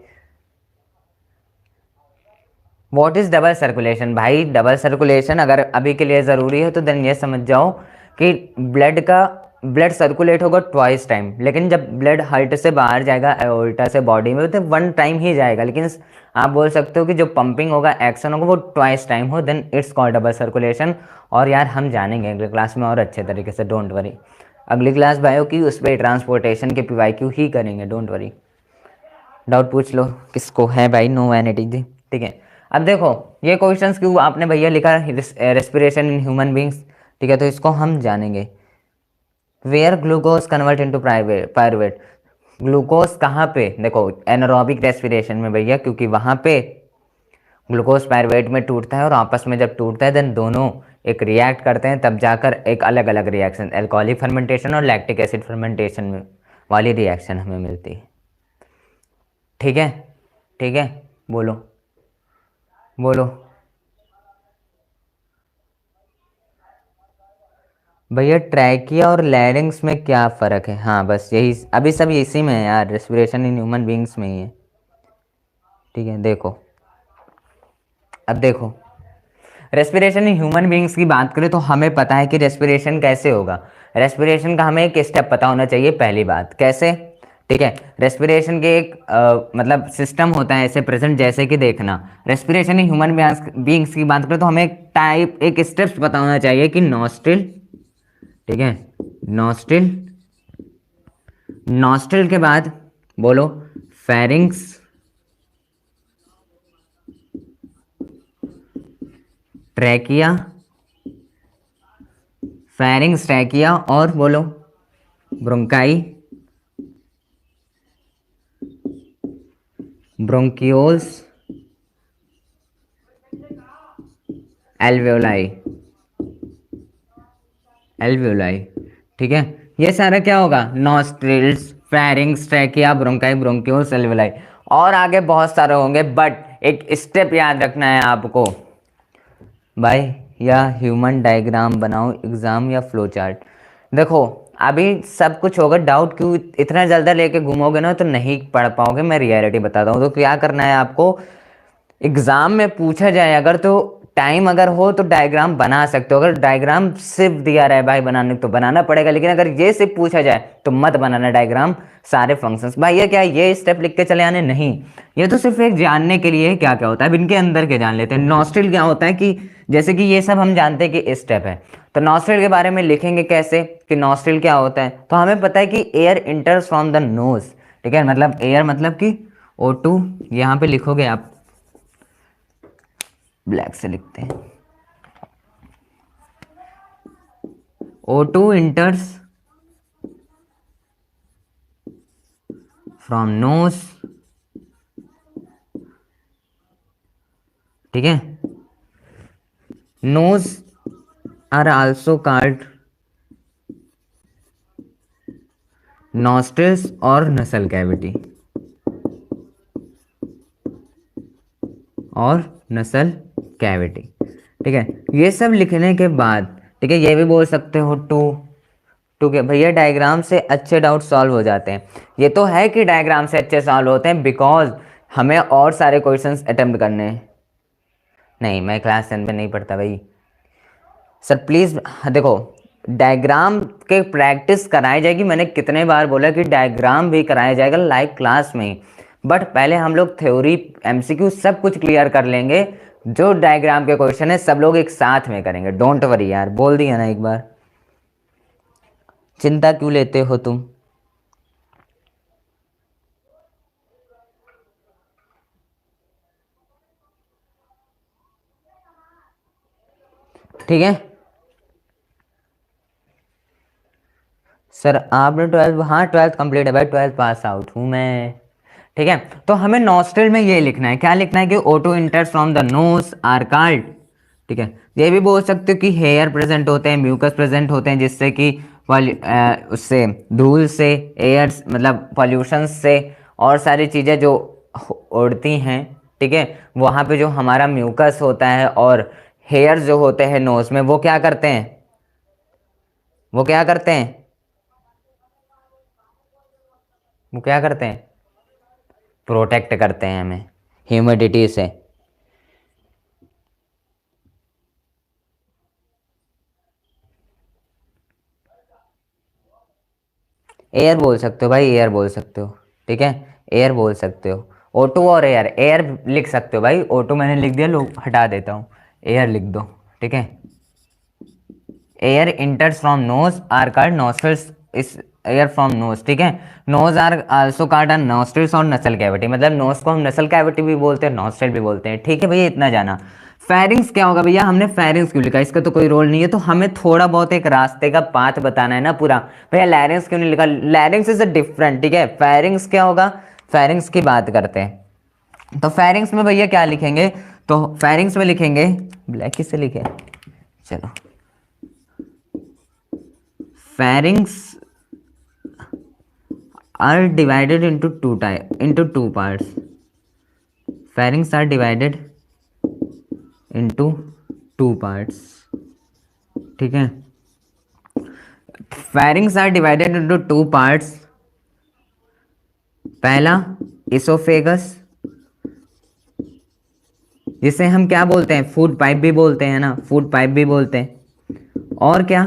What is double circulation? भाई डबल सर्कुलेशन अगर अभी के लिए ज़रूरी है तो देन ये समझ जाओ कि ब्लड सर्कुलेट होगा ट्वाइस टाइम, लेकिन जब ब्लड हार्ट से बाहर जाएगा एओर्टा से बॉडी में तो वन टाइम ही जाएगा, लेकिन आप बोल सकते हो कि जो पंपिंग होगा, एक्शन होगा, वो ट्वाइस टाइम हो, then it's called double circulation. और यार हम जानेंगे अगले क्लास में और अच्छे तरीके से, डोंट वरी। अगली क्लास बायो की उस पर ट्रांसपोर्टेशन के पीवाईक्यू ही करेंगे, डोंट वरी। डाउट पूछ लो किसको है भाई, नो वैनिटी जी, ठीक है। अब देखो ये क्वेश्चंस क्यों आपने भैया लिखा, रेस्पिरेशन इन ह्यूमन बींग्स, ठीक है, तो इसको हम जानेंगे। Where glucose convert into pyruvate, glucose कहाँ पे, देखो एनारोबिक रेस्पिरेशन में भैया, क्योंकि वहाँ पे ग्लूकोज पायरुवेट में टूटता है, और आपस में जब टूटता है देन दोनों एक रिएक्ट करते हैं, तब जाकर एक अलग अलग रिएक्शन, एल्कोहलिक फर्मेंटेशन और लैक्टिक एसिड फर्मेंटेशन में वाली रिएक्शन हमें मिलती है। ठीक है, ठीक है, बोलो बोलो भैया, ट्रैकिया और लैरिंग्स में क्या फ़र्क है? हाँ बस यही, अभी सब इसी में है यार, रेस्पिरेशन इन ह्यूमन बींग्स में ही है। ठीक है, देखो अब देखो, रेस्पिरेशन इन ह्यूमन बींग्स की बात करें तो हमें पता है कि रेस्पिरेशन कैसे होगा। रेस्पिरेशन का हमें एक स्टेप पता होना चाहिए, पहली बात कैसे, ठीक है। रेस्पिरेशन के एक मतलब सिस्टम होता है ऐसे प्रेजेंट, जैसे कि देखना, रेस्पिरेशन इन ह्यूमन बींग्स की बात करें तो हमें एक टाइप, एक स्टेप्स पता होना चाहिए कि नॉस्ट्रिल, ठीक है, नॉस्ट्रिल, नॉस्ट्रिल के बाद बोलो फेरिंग्स, ट्रैकिया, फेरिंग्स ट्रैकिया, और बोलो ब्रोंकाई, ब्रोंकियोल्स, एल्वेओलाई, एल्वेओलाई, ठीक है। ये सारा क्या होगा, nostrils, pharynx trachea, bronchi, bronchioles, alveoli, और आगे बहुत सारे होंगे, बट एक स्टेप याद रखना है आपको भाई, या ह्यूमन डायग्राम बनाओ एग्जाम या फ्लो चार्ट। देखो अभी सब कुछ होगा, डाउट क्यों इतना ज़्यादा लेके घूमोगे ना तो नहीं पढ़ पाओगे, मैं रियलिटी बताता हूँ। तो क्या करना है आपको, एग्जाम में पूछा जाए अगर तो टाइम अगर हो तो डायग्राम बना सकते हो, अगर डायग्राम सिर्फ दिया रहा है भाई बनाने तो बनाना पड़ेगा, लेकिन अगर ये सिर्फ पूछा जाए तो मत बनाना डायग्राम सारे फंक्शंस। भाई ये क्या, ये स्टेप लिख के चले आने नहीं, ये तो सिर्फ एक जानने के लिए क्या क्या होता है। अब इनके अंदर के जान लेते हैं। नॉस्ट्रिल क्या होता है कि जैसे कि ये सब हम जानते हैं कि स्टेप है, तो नॉस्ट्रिल के बारे में लिखेंगे कैसे कि नॉस्ट्रिल क्या होता है, तो हमें पता है कि air enters from the knows, ठीक है, मतलब एयर मतलब कि O2, यहाँ पे लिखोगे आप, ब्लैक से लिखते हैं, O2 enters from nose, ठीक है, nose are also called nostrils और nasal cavity, और नसल कैविटी, ठीक है। ये सब लिखने के बाद, ठीक है, ये भी बोल सकते हो टू, ठीक है भैया, डायग्राम से अच्छे डाउट सॉल्व हो जाते हैं। ये तो है कि डायग्राम से अच्छे सॉल्व होते हैं, बिकॉज हमें और सारे क्वेश्चंस अटेम्प्ट करने हैं। नहीं मैं क्लास 10 में नहीं पढ़ता भाई सर, प्लीज़। देखो डायग्राम के प्रैक्टिस कराई जाएगी, मैंने कितने बार बोला कि डायग्राम भी कराया जाएगा लाइव क्लास में, बट पहले हम लोग थ्योरी एमसीक्यू सब कुछ क्लियर कर लेंगे। जो डायग्राम के क्वेश्चन है सब लोग एक साथ में करेंगे, डोंट वरी यार, बोल दिया ना एक बार, चिंता क्यों लेते हो तुम। ठीक है सर, आपने 12th, हाँ 12th कंप्लीट है भाई, 12th पास आउट हूँ मैं। ठीक है, तो हमें नॉस्ट्रल में ये लिखना है, क्या लिखना है कि auto enters from the nose are called. ठीक है, ये भी बोल सकते हो कि हेयर प्रेजेंट होते हैं, म्यूकस प्रेजेंट होते हैं, जिससे कि उससे धूल से, एयर मतलब पॉल्यूशन से, और सारी चीज़ें जो उड़ती हैं, ठीक है, वहाँ पे जो हमारा म्यूकस होता है और हेयर जो होते हैं नोज में, वो क्या करते हैं, वो क्या करते हैं, वो क्या करते हैं, प्रोटेक्ट करते हैं हमें ह्यूमिडिटी से। एयर बोल सकते हो भाई, एयर बोल सकते हो। ठीक है, एयर बोल सकते हो। O2 और एयर, एयर लिख सकते हो भाई, O2 मैंने लिख दिया, लो हटा देता हूँ, एयर लिख दो। ठीक है, air enters from nose are called nostrils, इस एयर फ्रॉम नोज। ठीक है, nose are also called are nostrils और नसल कैविटी, मतलब नोज को हम नसल कैविटी भी बोलते हैं, नॉस्ट्रल भी बोलते हैं। ठीक है भैया, इतना जाना। फेरिंग्स क्या होगा भैया, हमने फेरिंग्स क्यों लिखा, इसका तो कोई रोल नहीं है, तो हमें थोड़ा बहुत एक रास्ते का पाथ बताना है ना पूरा। भैया लैरिंग्स क्यों नहीं लिखा, लैरिंग्स इज अ डिफरेंट। ठीक है, फेरिंग्स क्या होगा, फेरिंग्स की बात करते हैं। तो फेरिंग्स में भैया क्या लिखेंगे, तो फेरिंग्स में लिखेंगे, ब्लैक किससे लिखे, चलो, pharynx are divided into two parts. Pharynx are divided into two parts. ठीक है, pharynx are divided into two parts. पहला इसोफेगस, जिसे हम क्या बोलते हैं, फूड पाइप भी बोलते हैं ना, फूड पाइप भी बोलते हैं। और क्या,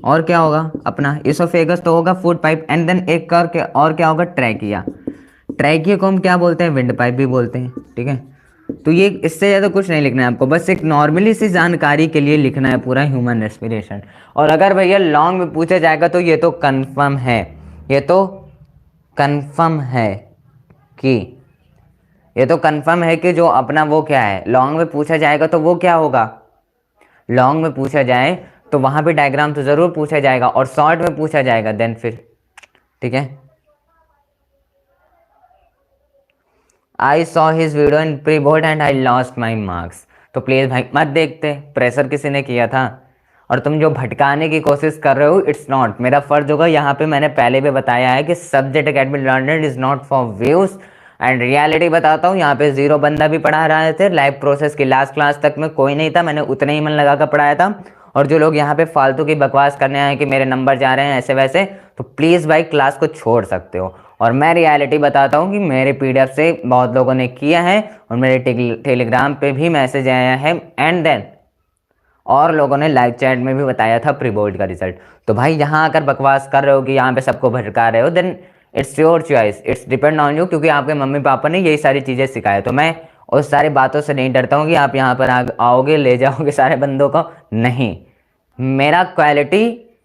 और क्या होगा अपना, इसोफेगस तो होगा, फूड पाइप, एंड देन एक करके और क्या होगा, ट्रैकिया। ट्रैकिया को हम क्या बोलते हैं, विंड पाइप भी बोलते हैं। ठीक है, तो ये इससे ज़्यादा कुछ नहीं लिखना है आपको, बस एक नॉर्मली सी जानकारी के लिए लिखना है पूरा ह्यूमन रेस्पिरेशन। और अगर भैया लॉन्ग में पूछा जाएगा तो ये तो कंफर्म है, ये तो कंफर्म है कि, ये तो कंफर्म है कि जो अपना वो क्या है, लॉन्ग में पूछा जाएगा तो वो क्या होगा, लॉन्ग में पूछा जाए तो वहां पे डायग्राम तो जरूर पूछा जाएगा, और शॉर्ट में पूछा जाएगा देन फिर। ठीक है, I saw his video in pre board and I lost my marks. तो प्लीज भाई मत देखते, प्रेशर किसी ने किया था, और तुम जो भटकाने की कोशिश कर रहे हो, इट्स नॉट मेरा फर्ज होगा यहाँ पे, मैंने पहले भी बताया है कि subject academy learner is not for views and reality बताता हूँ। यहाँ पे 0 बंदा भी पढ़ा रहे थे, लाइव प्रोसेस की लास्ट क्लास तक में कोई नहीं था, मैंने उतने ही मन लगा कर पढ़ाया था। और जो लोग यहाँ पे फालतू की बकवास करने आए कि मेरे नंबर जा रहे हैं ऐसे वैसे, तो प्लीज़ भाई क्लास को छोड़ सकते हो। और मैं रियलिटी बताता हूँ कि मेरे पीडीएफ से बहुत लोगों ने किया है, और मेरे टेलीग्राम पे भी मैसेज आया है, एंड देन और लोगों ने लाइव चैट में भी बताया था प्री बोर्ड का रिजल्ट। तो भाई यहाँ आकर बकवास कर रहे हो कि यहाँ पे सबको भटका रहे हो, then it's your choice, it's depend on you, क्योंकि आपके मम्मी पापा ने यही सारी चीज़ें सिखाया। तो मैं उस सारी बातों से नहीं डरता हूँ कि आप यहाँ पर आओगे ले जाओगे सारे बंदों को, नहीं। मेरा क्वालिटी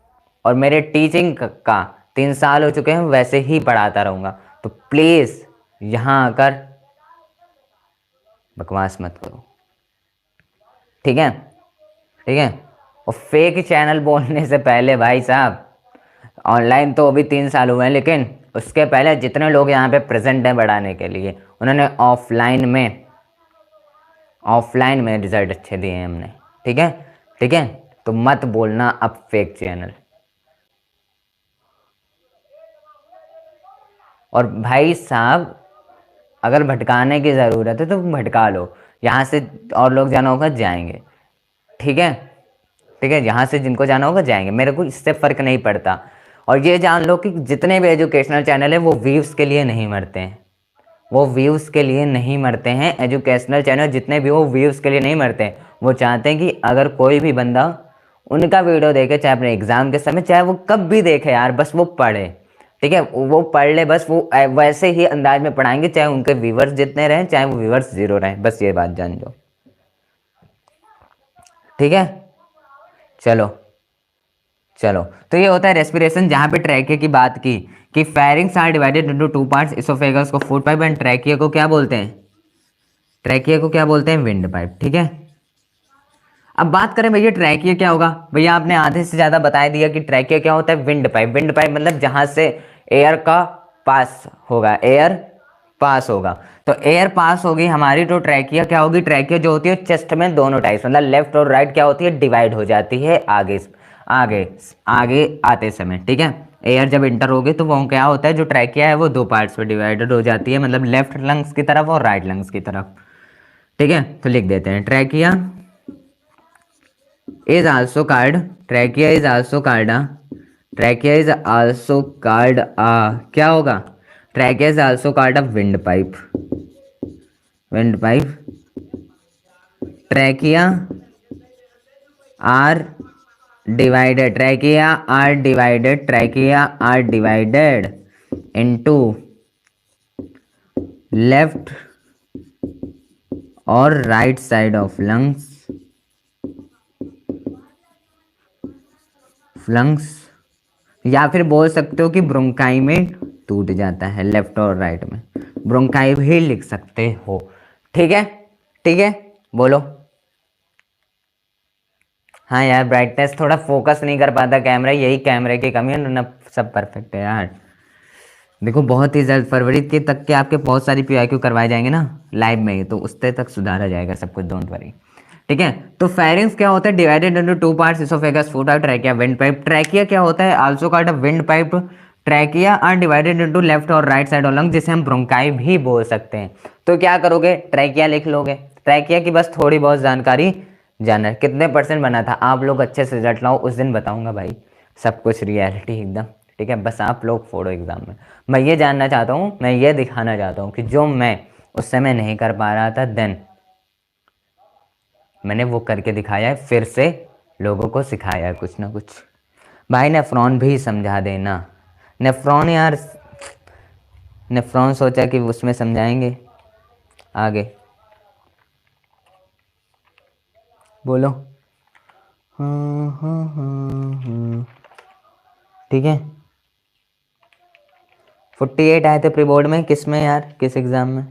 और मेरे टीचिंग का 3 साल हो चुके हैं, वैसे ही पढ़ाता रहूँगा। तो प्लीज़ यहाँ आकर बकवास मत करो, ठीक है, ठीक है। और फेक चैनल बोलने से पहले भाई साहब, ऑनलाइन तो अभी 3 साल हुए हैं, लेकिन उसके पहले जितने लोग यहाँ पे प्रेजेंट हैं बढ़ाने के लिए, उन्होंने ऑफलाइन में रिजल्ट अच्छे दिए हैं हमने। ठीक है, ठीक है, तो मत बोलना अब फेक चैनल। और भाई साहब अगर भटकाने की ज़रूरत है तो भटका लो, यहाँ से और लोग जाना होगा जाएंगे। ठीक है, ठीक है, यहाँ से जिनको जाना होगा जाएंगे, मेरे को इससे फ़र्क नहीं पड़ता। और ये जान लो कि जितने भी एजुकेशनल चैनल है वो व्यूज़ के लिए नहीं मरते हैं, वो व्यूज़ के लिए नहीं मरते हैं। एजुकेशनल चैनल जितने भी वो व्यूज़ के लिए नहीं मरते हैं, वो चाहते हैं कि अगर कोई भी बंदा उनका वीडियो देखे, चाहे अपने एग्ज़ाम के समय, चाहे वो कब भी देखे यार, बस वो पढ़े। ठीक है, वो पढ़ ले बस, वो वैसे ही अंदाज में पढ़ाएंगे, चाहे उनके व्यूवर्स जितने रहें, चाहे वो व्यूवर्स 0 रहें, बस ये बात जान लो। ठीक है, चलो चलो, तो ये होता है रेस्पिरेशन, जहाँ पे ट्रैकिया की बात की कि pharynx are divided into 2 parts, oesophagus को फूड पाइप एंड ट्रैकिया को क्या बोलते हैं, ट्रैकिया को क्या बोलते हैं, विंड पाइप। ठीक है, अब बात करें भैया ट्रैकिया क्या होगा, भैया आपने आधे से ज्यादा बता दिया कि ट्रैकिया क्या होता है। विंड पाइप, विंड पाइप मतलब जहां से एयर का पास होगा, एयर पास होगा। तो एयर पास होगी हमारी, तो ट्रैकिया क्या होगी, ट्रैकिया जो होती है चेस्ट में दोनों टाइप्स मतलब लेफ्ट और राइट क्या होती है, डिवाइड हो जाती है आगे आगे आगे आते समय, ठीक है। एयर जब इंटर होगी तो वो क्या होता है, जो ट्रैकिया है वो दो पार्ट्स में डिवाइडेड हो जाती है, मतलब लेफ्ट लंग्स की तरफ और राइट लंग्स की तरफ, ठीक है। तो लिख देते हैं trachea is also called, trachea is also called a, trachea is also called a, क्या होगा, trachea is also called a windpipe, windpipe, trachea are divided, trachea are divided, trachea are divided into left or right side of lungs, lungs, या फिर बोल सकते हो कि bronchi में टूट जाता है, लेफ्ट और राइट में, ब्रोंकाई भी लिख सकते हो, ठीक है। ठीक है, बोलो। हाँ यार ब्राइटनेस थोड़ा फोकस नहीं कर पाता कैमरा, यही कैमरे की कमी है ना, सब परफेक्ट है यार। देखो बहुत ही जल्द फरवरी के तक के आपके बहुत सारी पीआईक्यू करवाए जाएंगे ना लाइव में ही, तो उससे तक सुधारा जाएगा सब कुछ, डोंट वरी, ठीक है। तो फेरिंग्स क्या होता है, divided into two parts, oesophagus, food pipe, trachea, windpipe. Trachea क्या होता है, also called a windpipe. Trachea are divided into left और राइट साइड ऑफ लंग, जिसे हम ब्रोंकाई भी बोल सकते हैं। तो क्या करोगे, ट्रैकिया लिख लोगे। ट्रैकिया की बस थोड़ी बहुत जानकारी जानना है, कितने परसेंट बना था आप लोग, अच्छे से रिजल्ट लाओ, उस दिन बताऊंगा भाई सब कुछ रियलिटी एकदम, ठीक है। बस आप लोग फोड़ो एग्जाम में, मैं ये जानना चाहता हूँ, मैं ये दिखाना चाहता हूँ कि जो मैं उस समय नहीं कर पा रहा था, देन मैंने वो करके दिखाया है, फिर से लोगों को सिखाया है कुछ ना कुछ। भाई नेफ्रॉन भी समझा देना, नेफ्रॉन यार, नेफ्रॉन सोचा कि उसमें समझाएंगे आगे, बोलो। ठीक है। 48 आए थे प्री बोर्ड में, किस में यार, किस एग्जाम में।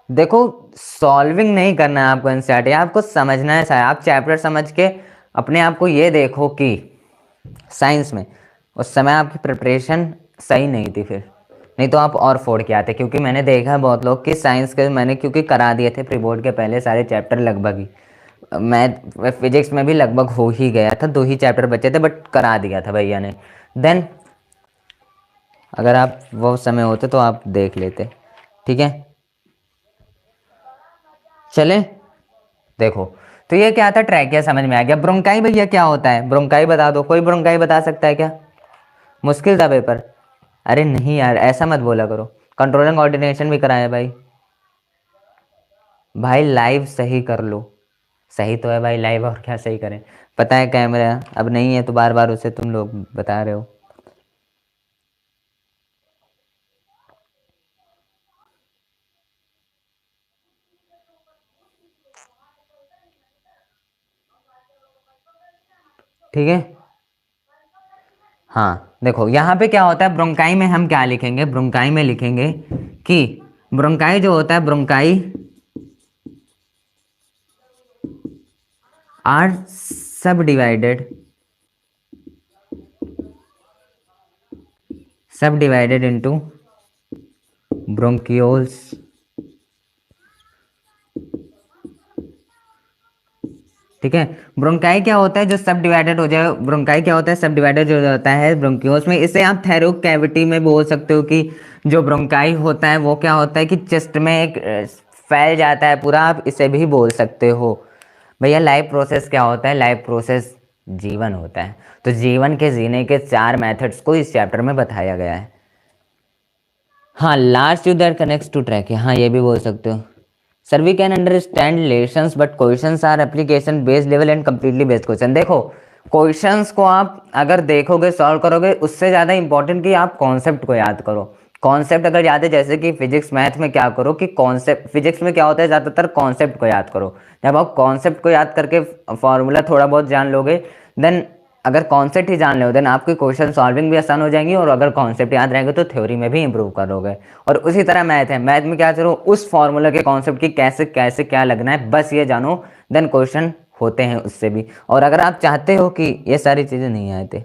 देखो सॉल्विंग नहीं करना है आपको एनसीईआरटी, आपको समझना है। आप चैप्टर समझ के अपने आप को ये देखो कि साइंस में उस समय आपकी प्रिपरेशन सही नहीं थी, फिर नहीं तो आप और फोड़ के आते, क्योंकि मैंने देखा है बहुत लोग कि साइंस के मैंने क्योंकि करा दिए थे प्री बोर्ड के पहले सारे चैप्टर लगभग ही, मैथ फिजिक्स में भी लगभग हो ही गया था, दो ही चैप्टर बचे थे बट करा दिया था भैया ने। देन अगर आप वो समय होते तो आप देख लेते, ठीक है। चले देखो, तो ये क्या था, ट्रैकिया समझ में आ गया। ब्रोंकाई भैया क्या होता है, ब्रोंकाई बता दो, कोई ब्रोंकाई बता सकता है क्या, मुश्किल था पेपर। अरे नहीं यार ऐसा मत बोला करो, कंट्रोलिंग कोऑर्डिनेशन भी कराया भाई, भाई लाइव सही कर लो, सही तो है भाई लाइव, और क्या सही करें, पता है कैमरा अब नहीं है तो बार बार उसे तुम लोग बता रहे हो। ठीक है, हाँ देखो यहाँ पे क्या होता है, ब्रोंकाई में हम क्या लिखेंगे, ब्रोंकाई में लिखेंगे कि ब्रोंकाई जो होता है, ब्रोंकाई आर सब डिवाइडेड, सब डिवाइडेड इनटू ब्रोंकियोल्स, ठीक है। ब्रोंकाई क्या होता है, जो सब डिवाइडेड हो जाए, ब्रोंकाई क्या होता है, सब डिवाइडेड जो होता है ब्रोंकियोल्स में। इसे आप थैरोक कैविटी में बोल सकते हो कि जो ब्रोंकाई होता है वो क्या होता है कि चेस्ट में एक फैल जाता है पूरा, आप इसे भी बोल सकते हो। भैया लाइफ प्रोसेस क्या होता है, लाइफ प्रोसेस जीवन होता है, तो जीवन के जीने के 4 मेथड्स को इस चैप्टर में बताया गया है। हाँ last you that connects to track, हाँ ये भी बोल सकते हो। Sir we can understand lessons but questions are application based level and completely based question. देखो क्वेश्चंस को आप अगर देखोगे सॉल्व करोगे, उससे ज़्यादा इंपॉर्टेंट कि आप कॉन्सेप्ट को याद करो। कॉन्सेप्ट अगर याद है, जैसे कि फिजिक्स मैथ में क्या करो कि कॉन्सेप्ट, फिजिक्स में क्या होता है ज़्यादातर कॉन्सेप्ट को याद करो। जब आप कॉन्सेप्ट को याद करके फॉर्मूला थोड़ा बहुत जान लोगे, देन अगर कॉन्सेप्ट ही जान लो देन आपकी क्वेश्चन सॉल्विंग भी आसान हो जाएंगी, और अगर कॉन्सेप्ट याद रहेंगे तो थ्योरी में भी इंप्रूव करोगे। और उसी तरह मैथ है, मैथ में क्या करो, उस फॉर्मूला के कॉन्सेप्ट की कैसे कैसे क्या लगना है बस ये जानो, देन क्वेश्चन होते हैं उससे भी। और अगर आप चाहते हो कि ये सारी चीज़ें नहीं आए थे,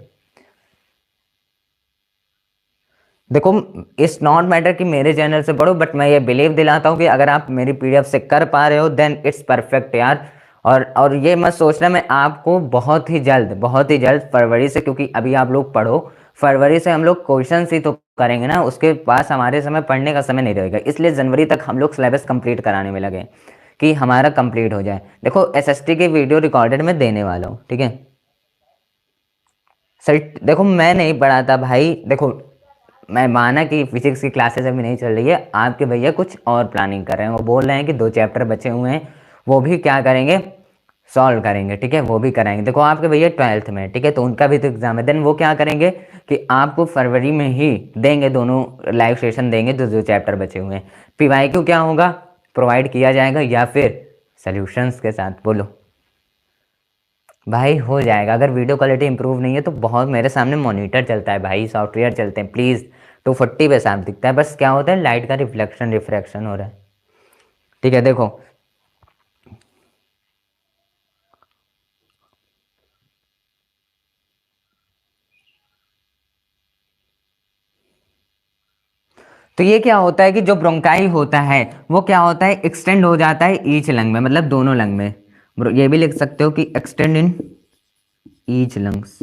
देखो इट्स नॉट मैटर कि मेरे चैनल से पढ़ो, बट मैं ये बिलीव दिलाता हूँ कि अगर आप मेरी पीडीएफ से कर पा रहे हो देन इट्स परफेक्ट यार। और ये मत सोचना मैं आपको बहुत ही जल्द फरवरी से, क्योंकि अभी आप लोग पढ़ो, फरवरी से हम लोग क्वेश्चन ही तो करेंगे ना, उसके पास हमारे समय पढ़ने का समय नहीं रहेगा, इसलिए जनवरी तक हम लोग सिलेबस कंप्लीट कराने में लगे कि हमारा कंप्लीट हो जाए। देखो एसएसटी की वीडियो रिकॉर्डेड में देने वाला हूँ, ठीक है सर। देखो मैं नहीं पढ़ाता भाई, देखो मैं माना कि फिजिक्स की क्लासेस अभी नहीं चल रही है, आपके भैया कुछ और प्लानिंग कर रहे हैं, वो बोल रहे हैं कि 2 चैप्टर बचे हुए हैं वो भी क्या करेंगे, सॉल्व करेंगे, ठीक है वो भी कराएंगे। देखो आपके भैया 12th में, ठीक है तो उनका भी तो एग्जाम है, देन वो क्या करेंगे कि आपको फरवरी में ही देंगे, दोनों लाइव सेशन देंगे, जो 2 चैप्टर बचे हुए हैं। पीवाईक्यू क्या होगा, प्रोवाइड किया जाएगा, या फिर सोल्यूशंस के साथ, बोलो भाई हो जाएगा। अगर वीडियो क्वालिटी इंप्रूव नहीं है तो बहुत, मेरे सामने मॉनिटर चलता है भाई, सॉफ्टवेयर चलते हैं प्लीज़, 240 पे साफ दिखता है, बस क्या होता है लाइट का रिफ्लेक्शन रिफ्रैक्शन हो रहा है, ठीक है देखो। तो ये क्या होता है कि जो ब्रोंकाई होता है वो क्या होता है, एक्सटेंड हो जाता है ईच लंग में, मतलब दोनों लंग में। ये भी लिख सकते हो कि एक्सटेंड इन ईच लंग्स,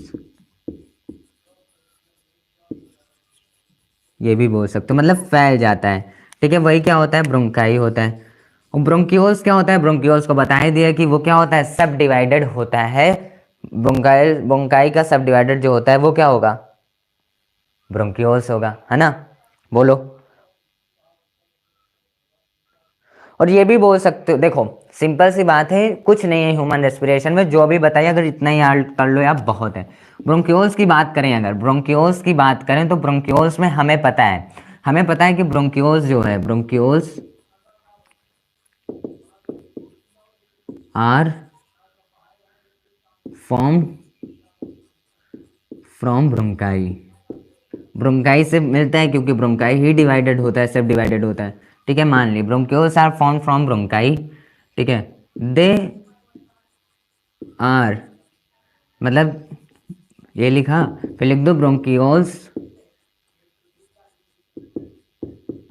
ये भी बोल सकते हो, मतलब फैल जाता है, ठीक है वही क्या होता है ब्रोंकाई होता है। और ब्रोंकियोल्स क्या होता है, ब्रोंकियोल्स को बता ही दिया कि वो क्या होता है, सब डिवाइडेड होता है। ब्रोंकाई ब्रोंकाई का सब डिवाइडेड जो होता है वो क्या होगा, ब्रोंकियोल्स होगा, है ना, बोलो। और ये भी बोल सकते हो, देखो सिंपल सी बात है, कुछ नहीं है ह्यूमन रेस्पिरेशन में, जो अभी बताइए अगर इतना ही याद कर लो आप बहुत है। ब्रोंकियोल्स की बात करें, अगर ब्रोंकियोल्स की बात करें तो ब्रोंकियोल्स में हमें पता है कि ब्रोंकियोल्स जो है, bronchioles are form from bronchi, bronchi से मिलता है क्योंकि ब्रोंकाई ही डिवाइडेड होता है, सब डिवाइडेड होता है, ठीक है मान ली bronchioles are form from bronchi, ठीक है दे आर, मतलब ये लिखा, फिर लिख दो bronchioles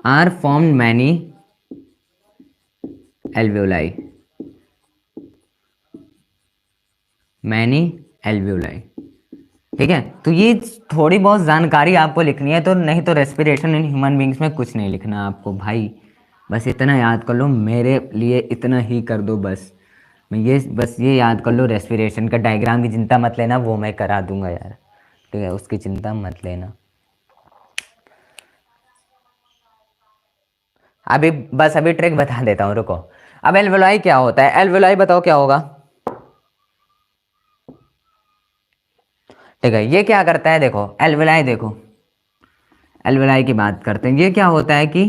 are form many alveoli, many alveoli, ठीक है। तो ये थोड़ी बहुत जानकारी आपको लिखनी है, तो नहीं तो रेस्पिरेशन इन ह्यूमन बींग्स में कुछ नहीं लिखना आपको भाई, बस इतना याद कर लो, मेरे लिए इतना ही कर दो बस। मैं ये बस ये याद कर लो, रेस्पिरेशन का डायग्राम की चिंता मत लेना, वो मैं करा दूंगा यार, ठीक है उसकी चिंता मत लेना। अभी बस अभी ट्रिक बता देता हूँ, रुको। अब एल्वेलाई क्या होता है, एल्वेलाई बताओ क्या होगा, ठीक है ये क्या करता है, देखो एल्वेलाई, देखो एल्वेलाई की बात करते हैं, ये क्या होता है कि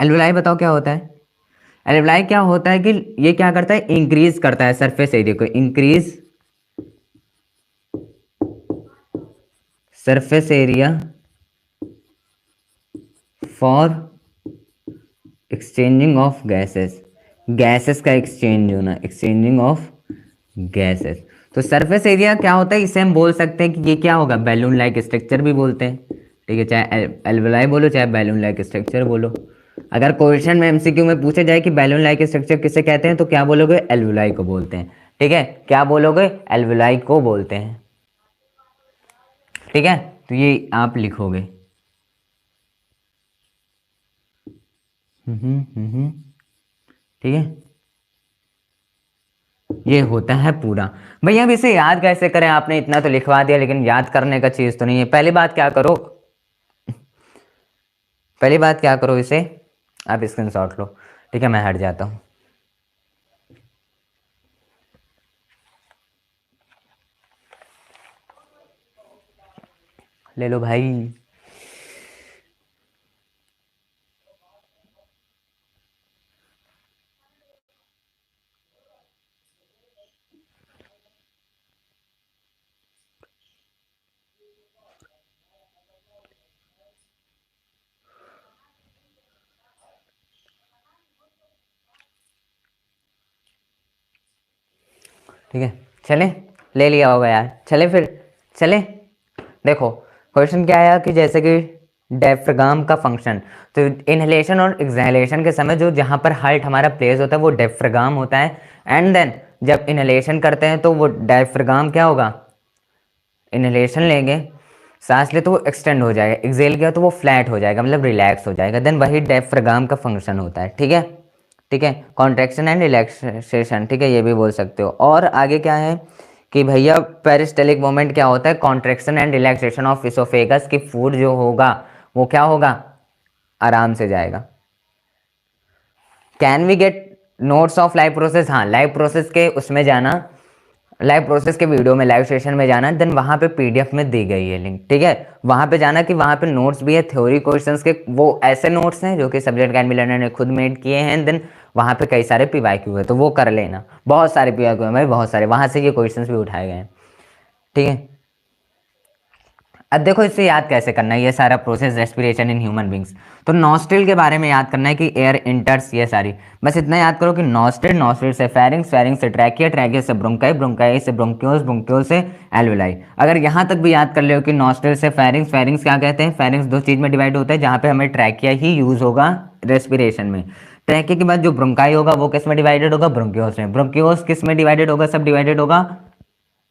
एल्वेलाई बताओ क्या होता है, एल्वेलाई क्या होता है कि ये क्या करता है, इंक्रीज करता है सरफेस एरिया को, increase surface area for exchanging of gases, gases का एक्सचेंज होना, एक्सचेंजिंग ऑफ गैसेस। तो सरफेस एरिया क्या होता है, इसे हम बोल सकते हैं कि ये क्या होगा, बैलून लाइक स्ट्रक्चर भी बोलते हैं, ठीक है चाहे एल्वेलाई बोलो चाहे बैलून लाइक स्ट्रक्चर बोलो। अगर क्वेश्चन में एमसीक्यू में पूछे जाए कि बैलून लाइक स्ट्रक्चर किसे कहते हैं तो क्या बोलोगे, एल्वेलाई को बोलते हैं, ठीक है क्या बोलोगे, एल्वेलाई को बोलते हैं, ठीक है तो ये आप लिखोगे। ठीक है ये होता है पूरा। भैया अब इसे याद कैसे करें, आपने इतना तो लिखवा दिया लेकिन याद करने का चीज तो नहीं है। पहली बात क्या करो, पहली बात क्या करो, इसे आप स्क्रीनशॉट लो, ठीक है मैं हट जाता हूँ। ले लो भाई। ठीक है, चलें, ले लिया होगा यार, चले फिर, चले। देखो क्वेश्चन क्या आया कि जैसे कि डायफ्राम का फंक्शन, तो इनहेलेशन और एक्सहेलेशन के समय जो जहाँ पर हार्ट हमारा प्लेस होता है वो डायफ्राम होता है, एंड देन जब इनहेलेशन करते हैं तो वो डायफ्राम क्या होगा, इनहेलेशन लेंगे, सांस ले तो वो एक्सटेंड हो जाएगा, एक्सेल किया तो वो फ्लैट हो जाएगा, मतलब रिलैक्स हो जाएगा, देन वही डायफ्राम का फंक्शन होता है। ठीक है, ठीक है, कॉन्ट्रैक्शन एंड रिलैक्सेशन, ठीक है, ये भी बोल सकते हो। और आगे क्या है कि भैया पेरिस्टलिक मोमेंट क्या होता है, contraction and relaxation of oesophagus, की फूड जो होगा वो क्या होगा, आराम से जाएगा। Can we get notes of live process, हाँ लाइव प्रोसेस के उसमें जाना, लाइव प्रोसेस के वीडियो में, लाइव सेशन में जाना, देन वहाँ पे पीडीएफ में दी गई है लिंक। ठीक है, वहाँ पे जाना कि वहाँ पे नोट्स भी है थ्योरी क्वेश्चंस के, वो ऐसे नोट्स हैं जो कि सब्जेक्ट कैन बी लर्नर ने खुद मेड किए हैं, देन वहाँ पे कई सारे पीवाईक्यू है तो वो कर लेना, बहुत सारे पीवाईक्यू है भाई, बहुत सारे, वहाँ से ये क्वेश्चंस भी उठाए गए हैं। ठीक है, अब देखो इससे याद कैसे करना है ये सारा process, respiration in human beings. तो नॉस्ट्रिल के बारे में याद करना है कि एयर इंटर्स, ये सारी बस इतना याद करो कि नॉस्ट्रिल, नॉस्ट्रिल से फेरिंग्स, फेरिंग्स से ट्रैकिया, ट्रैकिया से ब्रोंकाई, ब्रोंकाई से ब्रोंक्योल्स, ब्रोंक्योल्स से एल्वेलाई। अगर यहाँ तक भी याद कर लो कि नॉस्ट्रिल से फेरिंग्स, फेरिंग्स क्या कहते हैं, फेरिंग्स दो चीज़ में डिवाइड होता है जहाँ पे हमें ट्रैकिया ही यूज़ होगा रेस्पिरेशन में। ट्रैकिया के बाद जो ब्रोंकाई होगा वो किस में डिवाइडेड होगा, ब्रोंक्योल्स में। ब्रोंक्योल्स किस में डिवाइडेड होगा, सब डिवाइडेड होगा,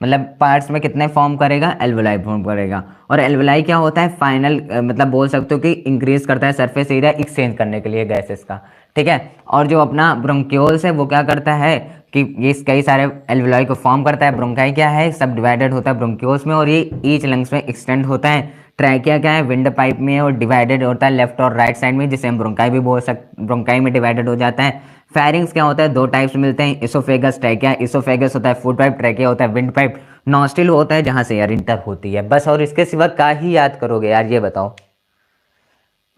मतलब पार्ट्स में कितने फॉर्म करेगा, एल्वोलाई फॉर्म करेगा। और एल्वोलाई क्या होता है, फाइनल मतलब बोल सकते हो कि इंक्रीज करता है सरफेस एरिया एक्सचेंज करने के लिए गैसेस का। ठीक है, और जो अपना ब्रोंक्योल्स है वो क्या करता है कि ये कई सारे एल्वोलाई को फॉर्म करता है। ब्रोंकाई क्या है, सब डिवाइडेड होता है ब्रोंक्योल्स में और ये ईच लंग्स में एक्सटेंड होता है। ट्रैकिया क्या है, विंड पाइप में और डिवाइडेड होता है लेफ्ट और राइट साइड में, जिसे हम ब्रोंकाई भी बोल सकते, ब्रोंकाई में डिवाइडेड हो जाता है। फेरिंग्स क्या होता है, दो टाइप्स मिलते हैं, इसोफेगस, ट्रैकिया। इसोफेगस होता है फूड पाइप, ट्रैकिया होता है विंड पाइप। नॉस्ट्रिल होता है जहां से एयर इंटर होती है, बस। और इसके सिवा का ही याद करोगे यार, ये बताओ,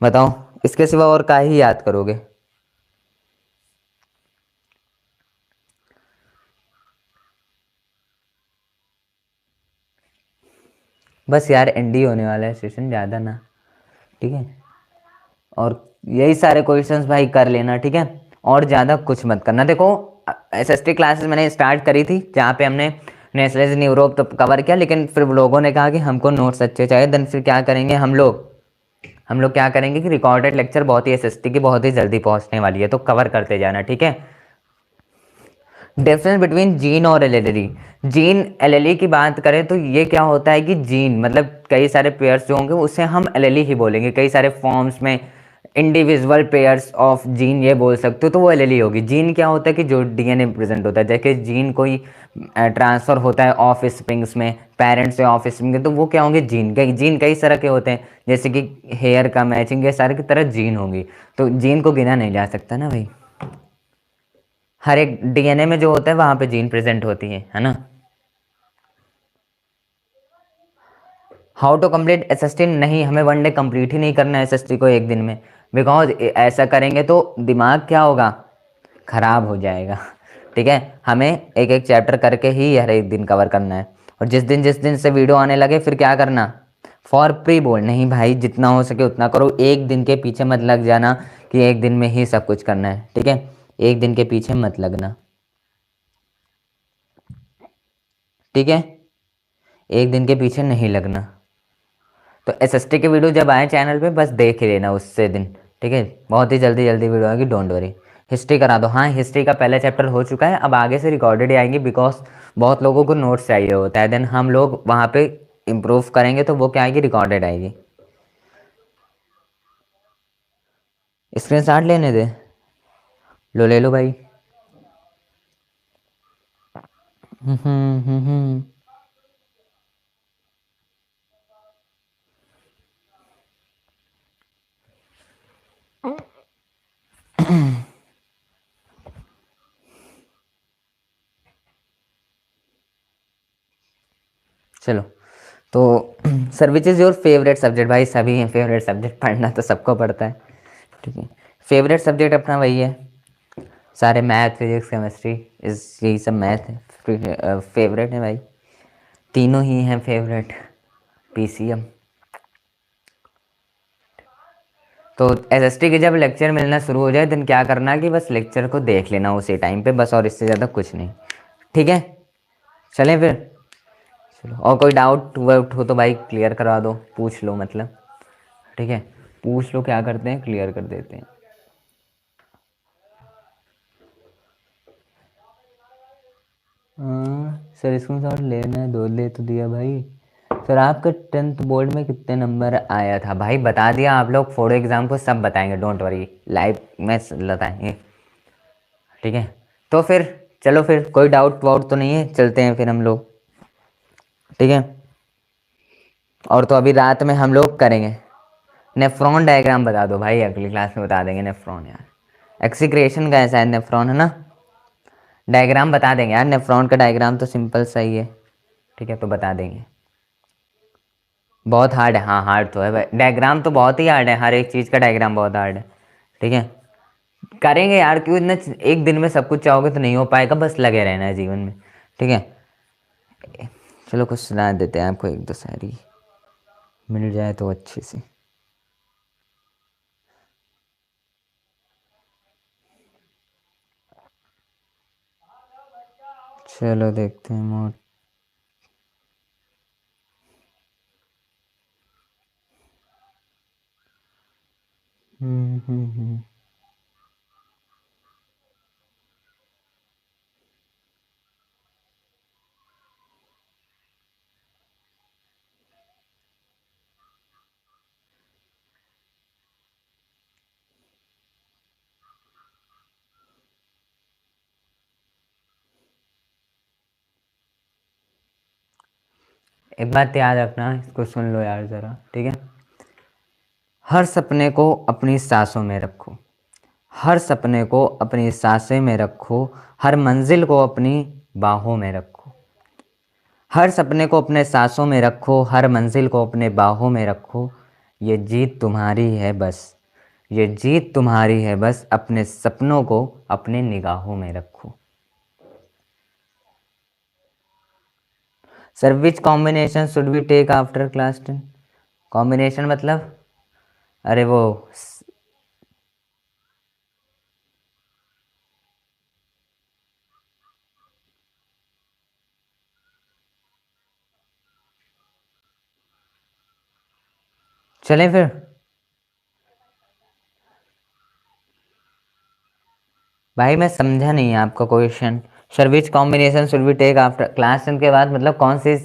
बताओ इसके सिवा और का ही याद करोगे। बस यार एनडी होने वाला है सेशन, ज़्यादा ना। ठीक है, और यही सारे क्वेश्चंस भाई कर लेना। ठीक है, और ज़्यादा कुछ मत करना। देखो एसएसटी क्लासेस मैंने स्टार्ट करी थी जहाँ पे हमने नेशनल इन यूरोप तो कवर किया, लेकिन फिर लोगों ने कहा कि हमको नोट्स अच्छे चाहिए, देन फिर क्या करेंगे हम लोग क्या करेंगे कि रिकॉर्डेड लेक्चर बहुत ही एसएसटी की बहुत ही जल्दी पहुंचने वाली है, तो कवर करते जाना। ठीक है, डिफरेंस बिटवीन जीन और एलएलई, जीन एलएलई की बात करें तो ये क्या होता है कि जीन मतलब कई सारे पेयर्स जो होंगे उसे हम एलएलई ही बोलेंगे, कई सारे फॉर्म्स में इंडिविजुअल पेयर्स ऑफ जीन ये बोल सकते हो, तो वो एलएलई होगी। जीन क्या होता है कि जो डीएनए प्रेजेंट होता है, जैसे जीन कोई ट्रांसफर होता है ऑफ स्प्रिंग्स में, पेरेंट्स से ऑफ स्प्रिंग, तो वो क्या होंगे, जीन कई तरह के होते हैं, जैसे कि हेयर का मैचिंग, ये सारे की तरह जीन होंगी। तो जीन को गिना नहीं जा सकता ना भाई, हर एक डीएनए में जो होता है वहां पे जीन प्रेजेंट होती है ना। हाउ टू कंप्लीट एसएसटी, नहीं हमें वन डे कंप्लीट ही नहीं करना है एसएसटी को एक दिन में, बिकॉज ऐसा करेंगे तो दिमाग क्या होगा, खराब हो जाएगा। ठीक है, हमें एक एक चैप्टर करके ही हर एक दिन कवर करना है। और जिस दिन से वीडियो आने लगे फिर क्या करना, फॉर प्री बोल नहीं भाई, जितना हो सके उतना करो, एक दिन के पीछे मत लग जाना कि एक दिन में ही सब कुछ करना है। ठीक है, एक दिन के पीछे मत लगना। ठीक है, एक दिन के पीछे नहीं लगना। तो एसएसटी के वीडियो जब आए चैनल पे बस देख ही लेना उससे दिन। ठीक है, बहुत ही जल्दी जल्दी वीडियो आएगी, डोंट वरी। हिस्ट्री करा दो, हाँ हिस्ट्री का पहला चैप्टर हो चुका है, अब आगे से रिकॉर्डेड ही आएंगी, बिकॉज बहुत लोगों को नोट्स चाहिए होता है, देन हम लोग वहाँ पे इम्प्रूव करेंगे तो वो क्या आएगी, रिकॉर्डेड आएगी। स्क्रीन शॉट लेने दे, लो ले लो भाई। हम्म। चलो, तो sir which is your favourite subject, भाई सभी हैं फेवरेट सब्जेक्ट, पढ़ना तो सबको पड़ता है। ठीक है, फेवरेट सब्जेक्ट अपना वही है, सारे मैथ फिजिक्स केमिस्ट्री इस यही सब मैथ है, फेवरेट है भाई, तीनों ही हैं फेवरेट। पीसीएम, तो एसएसटी के जब लेक्चर मिलना शुरू हो जाए दिन क्या करना कि बस लेक्चर को देख लेना उसी टाइम पे बस, और इससे ज़्यादा कुछ नहीं। ठीक है, चलें फिर। चलो, और कोई डाउट वाउट हो तो भाई क्लियर करवा दो, पूछ लो मतलब, ठीक है, पूछ लो, क्या करते हैं क्लियर कर देते हैं। सर इसको शॉट लेना है, 2 ले तो दिया भाई। सर आपका 10th बोर्ड में कितने नंबर आया था भाई? बता दिया, आप लोग फोड़ो एग्ज़ाम को सब बताएंगे, डोंट वरी, लाइव में बताएंगे, ठीक है। तो फिर चलो, फिर कोई डाउट वाउट तो नहीं है, चलते हैं फिर हम लोग, ठीक है। और तो अभी रात में हम लोग करेंगे। नेफ्रॉन डायग्राम बता दो भाई, अगली क्लास में बता देंगे नेफ्रॉन यार। एक्सीक्रेशन का है शायद नेफ्रॉन, है ना? डायग्राम बता देंगे यार, नेफ्रॉन का डायग्राम तो सिंपल सही है, ठीक है, तो बता देंगे। बहुत हार्ड है, हाँ हार्ड तो है भाई, डायग्राम तो बहुत ही हार्ड है, हर एक चीज़ का डायग्राम बहुत हार्ड है, ठीक है। करेंगे यार, क्यों इतना एक दिन में सब कुछ चाहोगे तो नहीं हो पाएगा, बस लगे रहना है जीवन में, ठीक है। चलो कुछ सुना देते हैं आपको, एक दो शायरी मिल जाए तो अच्छी सी। चलो देखते हैं मोट। हम्म। एक बात याद रखना, इसको सुन लो यार ज़रा, ठीक है। हर सपने को अपनी सांसों में रखो, हर सपने को अपनी सांसें में रखो, हर मंजिल को अपनी बाहों में रखो। हर सपने को अपने सांसों में रखो, हर मंजिल को अपने बाहों में रखो। ये जीत तुम्हारी है बस, ये जीत तुम्हारी है बस, अपने सपनों को अपने निगाहों में रखो। Sir which combination should we take after class 10? Combination मतलब, अरे वो चलें फिर। भाई मैं समझा नहीं आपका क्वेश्चन। Sir which combination should we take after class 10 के बाद मतलब कौन सी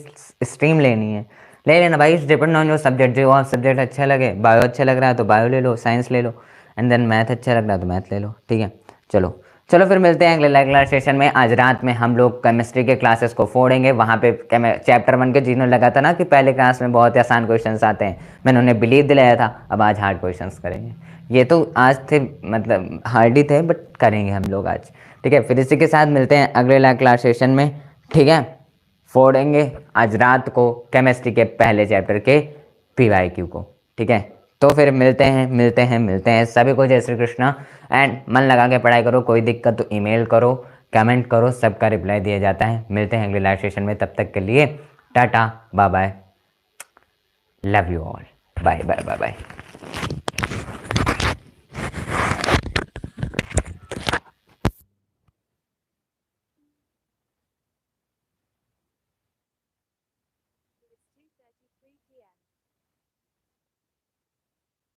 स्ट्रीम लेनी है? ले लेना भाई, डिपेंड ऑन योर सब्जेक्ट, जो आप सब्जेक्ट अच्छा लगे, बायो अच्छा लग रहा है तो बायो ले लो, साइंस ले लो, एंड देन मैथ अच्छा लग रहा है तो मैथ ले लो, ठीक है। चलो, चलो फिर मिलते हैं अगले क्लास सेशन में। आज रात में हम लोग केमिस्ट्री के क्लासेस को फोड़ेंगे, वहाँ पे चैप्टर 1 के जिन्होंने लगा था ना कि पहले क्लास में बहुत ही आसान क्वेश्चंस आते हैं, मैंने उन्हें बिलीव दिलाया था, अब आज हार्ड क्वेश्चंस करेंगे। ये तो आज थे मतलब हार्ड ही थे, बट करेंगे हम लोग आज, ठीक है। फिर इसी के साथ मिलते हैं अगले क्लास सेशन में, ठीक है। फोड़ेंगे आज रात को केमिस्ट्री के पहले चैप्टर के PYQ को, ठीक है। तो फिर मिलते हैं, मिलते हैं सभी को, जय श्री कृष्णा। एंड मन लगा के पढ़ाई करो, कोई दिक्कत तो ईमेल करो, कमेंट करो, सबका रिप्लाई दिया जाता है। मिलते हैं अगले लाइव सेशन में, तब तक के लिए tata bye bye, love you all, bye bye bye bye.